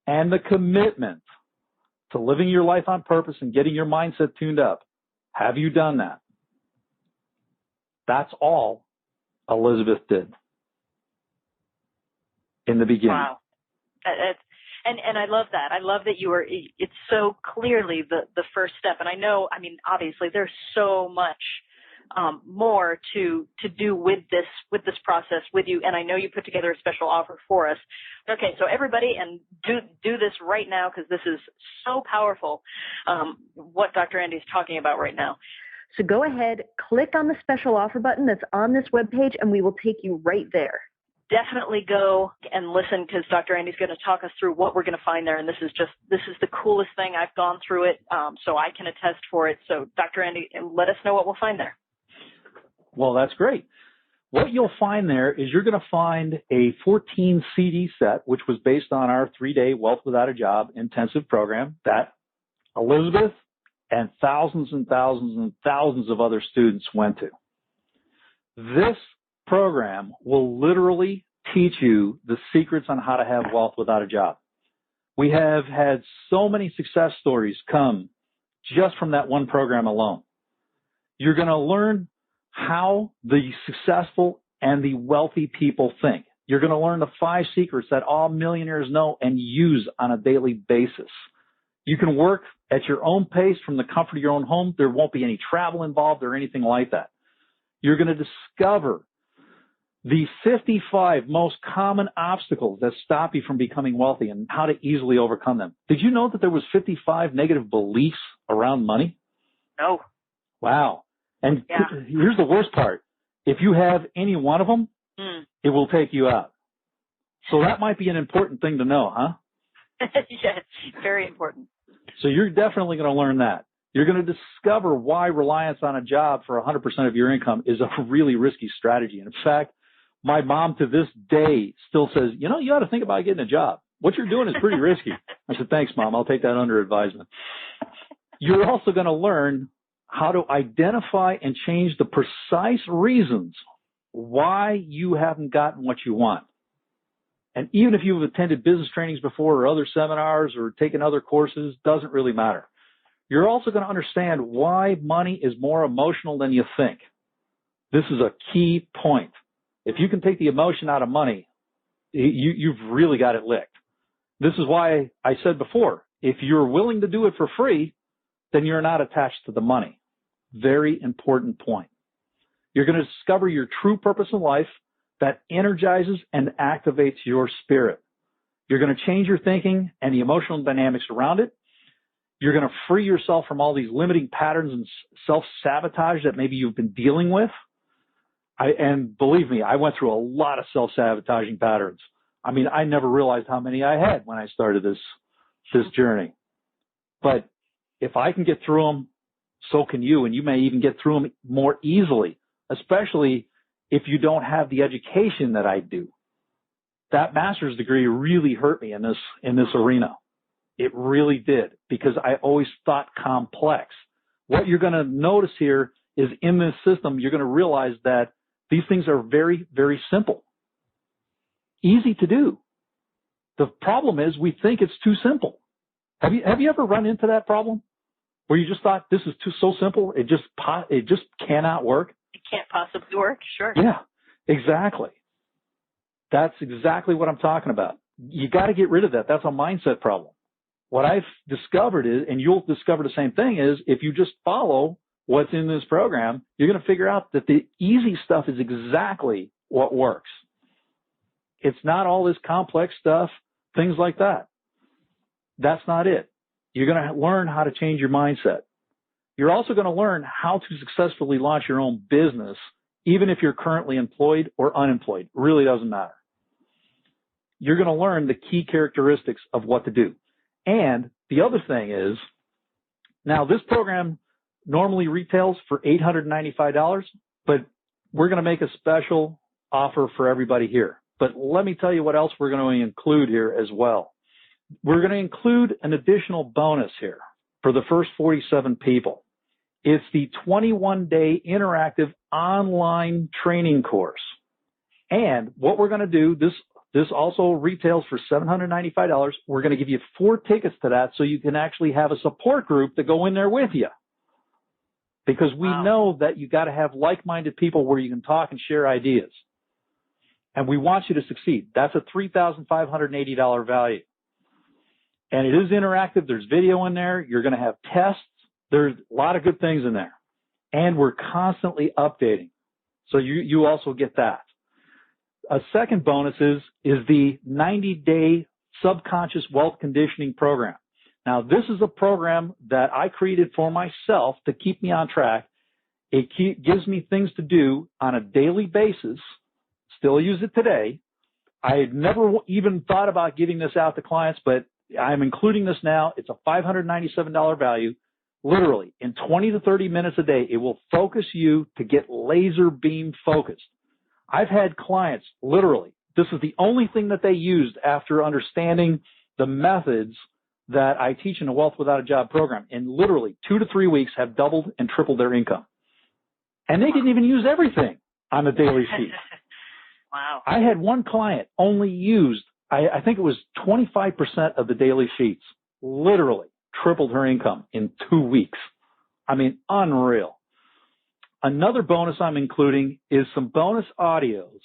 B: and the commitment to living your life on purpose and getting your mindset tuned up? Have you done that? That's all Elizabeth did in the beginning.
A: Wow. And I love that. I love that it's so clearly the first step. And I know, I mean, obviously there's so much more to do with this process with you. And I know you put together a special offer for us. Okay, so everybody, and do this right now, because this is so powerful, what Dr. Andy is talking about right now. So go ahead, click on the special offer button that's on this webpage, and we will take you right there. Definitely go and listen, because Dr. Andy's going to talk us through what we're going to find there. And this is the coolest thing. I've gone through it, so I can attest for it. So Dr. Andy, let us know what we'll find there.
B: Well, that's great. What you'll find there is you're going to find a 14 CD set, which was based on our 3-day Wealth Without a Job intensive program that Elizabeth and thousands and thousands and thousands of other students went to. This program will literally teach you the secrets on how to have wealth without a job. We have had so many success stories come just from that one program alone. You're going to learn how the successful and the wealthy people think. You're going to learn the 5 secrets that all millionaires know and use on a daily basis. You can work at your own pace from the comfort of your own home. There won't be any travel involved or anything like that. You're going to discover the 55 most common obstacles that stop you from becoming wealthy and how to easily overcome them. Did you know that there was 55 negative beliefs around money?
A: No.
B: Wow. And here's the worst part. If you have any one of them, it will take you out. So that might be an important thing to know, huh?
A: Yes, very important.
B: So you're definitely going to learn that. You're going to discover why reliance on a job for 100% of your income is a really risky strategy. And in fact, my mom to this day still says, you ought to think about getting a job. What you're doing is pretty risky. I said, thanks, Mom. I'll take that under advisement. You're also going to learn how to identify and change the precise reasons why you haven't gotten what you want. And even if you've attended business trainings before or other seminars or taken other courses, doesn't really matter. You're also going to understand why money is more emotional than you think. This is a key point. If you can take the emotion out of money, you've really got it licked. This is why I said before, if you're willing to do it for free, then you're not attached to the money. Very important point. You're going to discover your true purpose in life that energizes and activates your spirit. You're going to change your thinking and the emotional dynamics around it. You're going to free yourself from all these limiting patterns and self-sabotage that maybe you've been dealing with. And believe me, I went through a lot of self-sabotaging patterns. I mean, I never realized how many I had when I started this journey. But if I can get through them, so can you, and you may even get through them more easily, especially if you don't have the education that I do. That master's degree really hurt me in this arena. It really did, because I always thought complex. What you're going to notice here is in this system, you're going to realize that these things are very, very simple, easy to do. The problem is we think it's too simple. Have you ever run into that problem where you just thought this is so simple, it just cannot work?
A: It can't possibly work, sure.
B: Yeah, exactly. That's exactly what I'm talking about. You got to get rid of that. That's a mindset problem. What I've discovered is, and you'll discover the same thing, is if you just follow what's in this program, you're going to figure out that the easy stuff is exactly what works. It's not all this complex stuff, things like that. That's not it. You're going to learn how to change your mindset. You're also going to learn how to successfully launch your own business, even if you're currently employed or unemployed. It really doesn't matter. You're going to learn the key characteristics of what to do. And the other thing is, now this program normally retails for $895, but we're going to make a special offer for everybody here. But let me tell you what else we're going to include here as well. We're going to include an additional bonus here for the first 47 people. It's the 21-day interactive online training course. And what we're going to do, this This also retails for $795. We're going to give you 4 tickets to that so you can actually have a support group to go in there with you. Because we know that you got to have like-minded people where you can talk and share ideas. And we want you to succeed. That's a $3,580 value. And it is interactive. There's video in there. You're going to have tests. There's a lot of good things in there. And we're constantly updating. So you also get that. A second bonus is the 90-day subconscious wealth conditioning program. Now, this is a program that I created for myself to keep me on track. It gives me things to do on a daily basis. Still use it today. I had never even thought about giving this out to clients, but I'm including this now. It's a $597 value. Literally, in 20 to 30 minutes a day, it will focus you to get laser beam focused. I've had clients, literally, this is the only thing that they used after understanding the methods that I teach in the Wealth Without a Job program, and literally 2 to 3 weeks have doubled and tripled their income. And they didn't even use everything on the daily sheet.
A: Wow.
B: I had one client only used, I think it was 25% of the daily sheets, literally tripled her income in 2 weeks. I mean, unreal. Another bonus I'm including is some bonus audios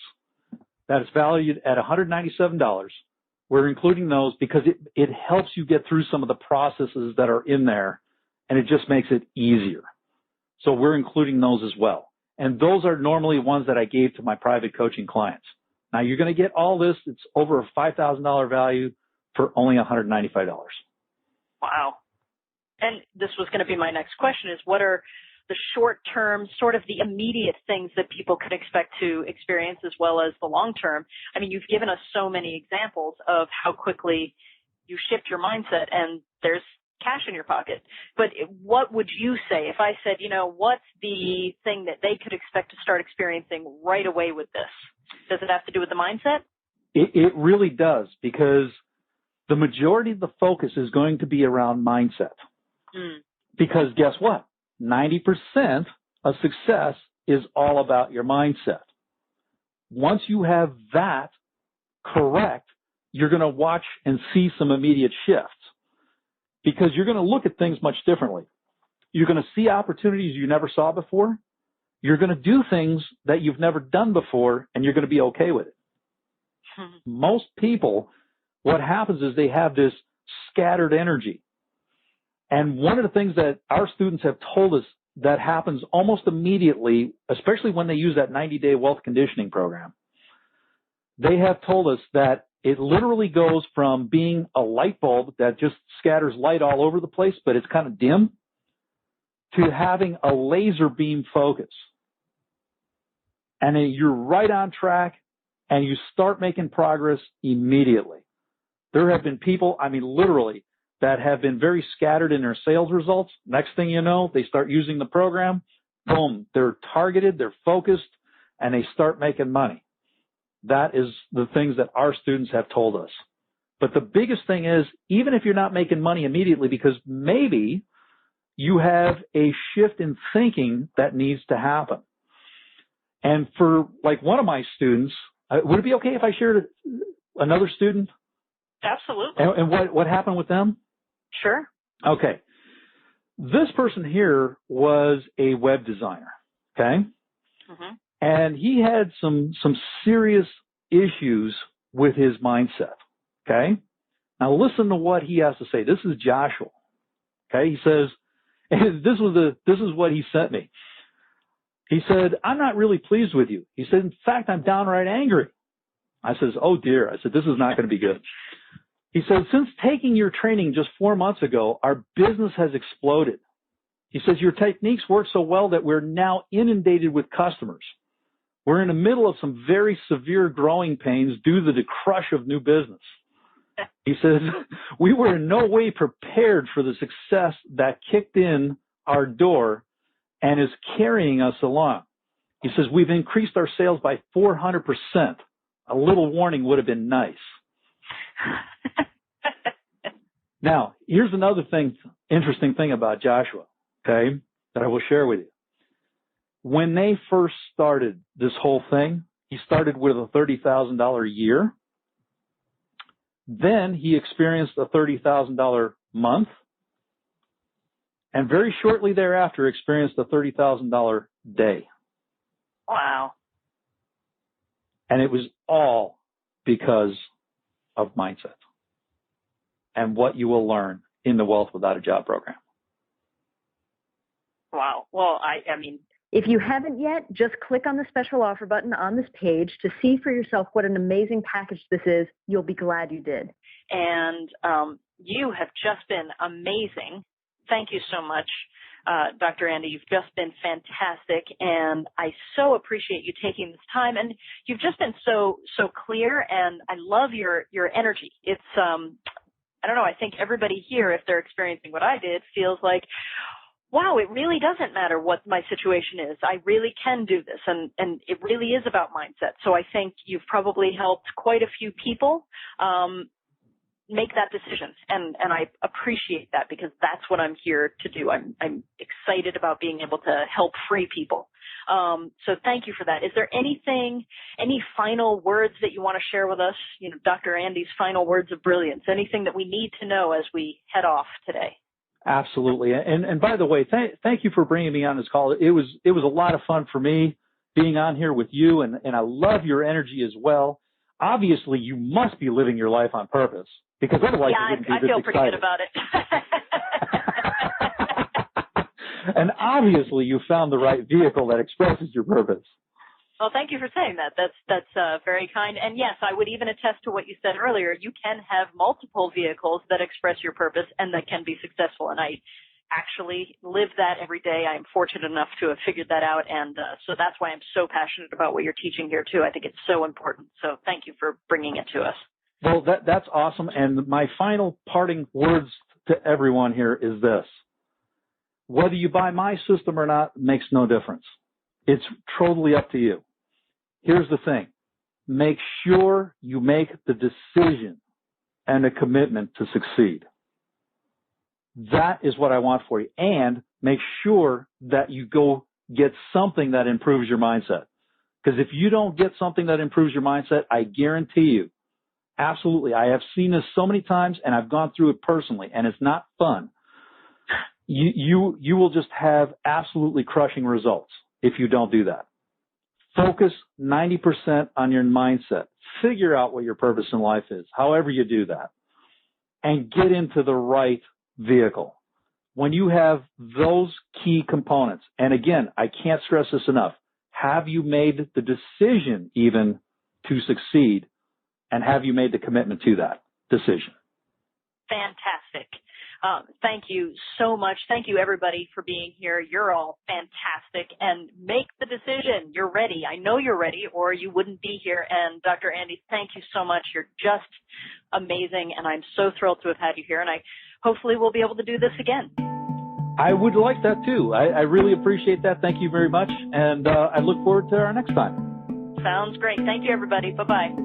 B: that is valued at $197. We're including those because it helps you get through some of the processes that are in there, and it just makes it easier. So we're including those as well. And those are normally ones that I gave to my private coaching clients. Now, you're going to get all this. It's over a $5,000 value for only $195.
A: Wow. And this was going to be my next question is what are the short-term, sort of the immediate things that people could expect to experience as well as the long-term? I mean, you've given us so many examples of how quickly you shift your mindset and there's cash in your pocket. But what would you say if I said, you know, what's the thing that they could expect to start experiencing right away with this? Does it have to do with the mindset?
B: It really does, because the majority of the focus is going to be around mindset. Because guess what? 90% of success is all about your mindset. Once you have that correct, you're going to watch and see some immediate shifts, because you're going to look at things much differently. You're going to see opportunities you never saw before. You're going to do things that you've never done before, and you're going to be okay with it. Most people, what happens is they have this scattered energy. And one of the things that our students have told us that happens almost immediately, especially when they use that 90-day wealth conditioning program, they have told us that it literally goes from being a light bulb that just scatters light all over the place, but it's kind of dim, to having a laser beam focus. And then you're right on track, and you start making progress immediately. There have been people, I mean, literally, that have been very scattered in their sales results. Next thing you know, they start using the program. Boom, they're targeted, they're focused, and they start making money. That is the things that our students have told us. But the biggest thing is, even if you're not making money immediately, because maybe you have a shift in thinking that needs to happen. And for like one of my students, would it be okay if I shared another student?
A: Absolutely.
B: And what happened with them?
A: Sure.
B: Okay. This person here was a web designer, okay? And he had some serious issues with his mindset, okay? Now listen to what he has to say. This is Joshua, okay? He says, and this is what he sent me. He said, "I'm not really pleased with you." He said, "In fact, I'm downright angry." I says, "Oh dear." I said, "This is not going to be good." He said, "Since taking your training just 4 months ago, our business has exploded." He says, "Your techniques work so well that we're now inundated with customers. We're in the middle of some very severe growing pains due to the crush of new business." He says, "We were in no way prepared for the success that kicked in our door and is carrying us along." He says, "We've increased our sales by 400%. A little warning would have been nice." Now, here's another interesting thing about Joshua, okay, that I will share with you. When they first started this whole thing, he started with a $30,000 a year, Then he experienced a $30,000 month, and very shortly thereafter experienced a $30,000 day.
A: Wow.
B: And it was all because of mindset and what you will learn in the Wealth Without a Job program.
A: Wow. Well, I mean, if you haven't yet, just click on the special offer button on this page to see for yourself what an amazing package this is. You'll be glad you did. And you have just been amazing. Thank you so much, Dr. Andy. You've just been fantastic, and I so appreciate you taking this time. And you've just been so clear, and I love your energy. It's I don't know. I think everybody here, if they're experiencing what I did, feels like, wow, it really doesn't matter what my situation is. I really can do this, and it really is about mindset. So I think you've probably helped quite a few people make that decision, and I appreciate that, because that's what I'm here to do. I'm excited about being able to help free people. So thank you for that. Is there any final words that you want to share with us? You know, Dr. Andy's final words of brilliance, anything that we need to know as we head off today?
B: Absolutely. And by the way, thank you for bringing me on this call. It was a lot of fun for me being on here with you, and I love your energy as well. Obviously, you must be living your life on purpose, because otherwise you wouldn't be this excited.
A: I feel pretty good about it.
B: And obviously you found the right vehicle that expresses your purpose.
A: Well, thank you for saying that. That's very kind. And yes, I would even attest to what you said earlier. You can have multiple vehicles that express your purpose and that can be successful. And I actually live that every day. I am fortunate enough to have figured that out. And so that's why I'm so passionate about what you're teaching here too. I think it's so important. So thank you for bringing it to us.
B: Well, that's awesome. And my final parting words to everyone here is this. Whether you buy my system or not makes no difference. It's totally up to you. Here's the thing. Make sure you make the decision and a commitment to succeed. That is what I want for you. And make sure that you go get something that improves your mindset. Because if you don't get something that improves your mindset, I guarantee you, absolutely, I have seen this so many times, and I've gone through it personally, and it's not fun. You will just have absolutely crushing results if you don't do that. Focus 90% on your mindset. Figure out what your purpose in life is, however you do that, and get into the right vehicle. When you have those key components, and again, I can't stress this enough, have you made the decision even to succeed, and have you made the commitment to that decision?
A: Fantastic. Thank you so much. Thank you, everybody, for being here. You're all fantastic. And make the decision. You're ready. I know you're ready, or you wouldn't be here. And Dr. Andy, thank you so much. You're just amazing, and I'm so thrilled to have had you here. And I hopefully we'll be able to do this again.
B: I would like that, too. I really appreciate that. Thank you very much. And I look forward to our next time.
A: Sounds great. Thank you, everybody. Bye-bye.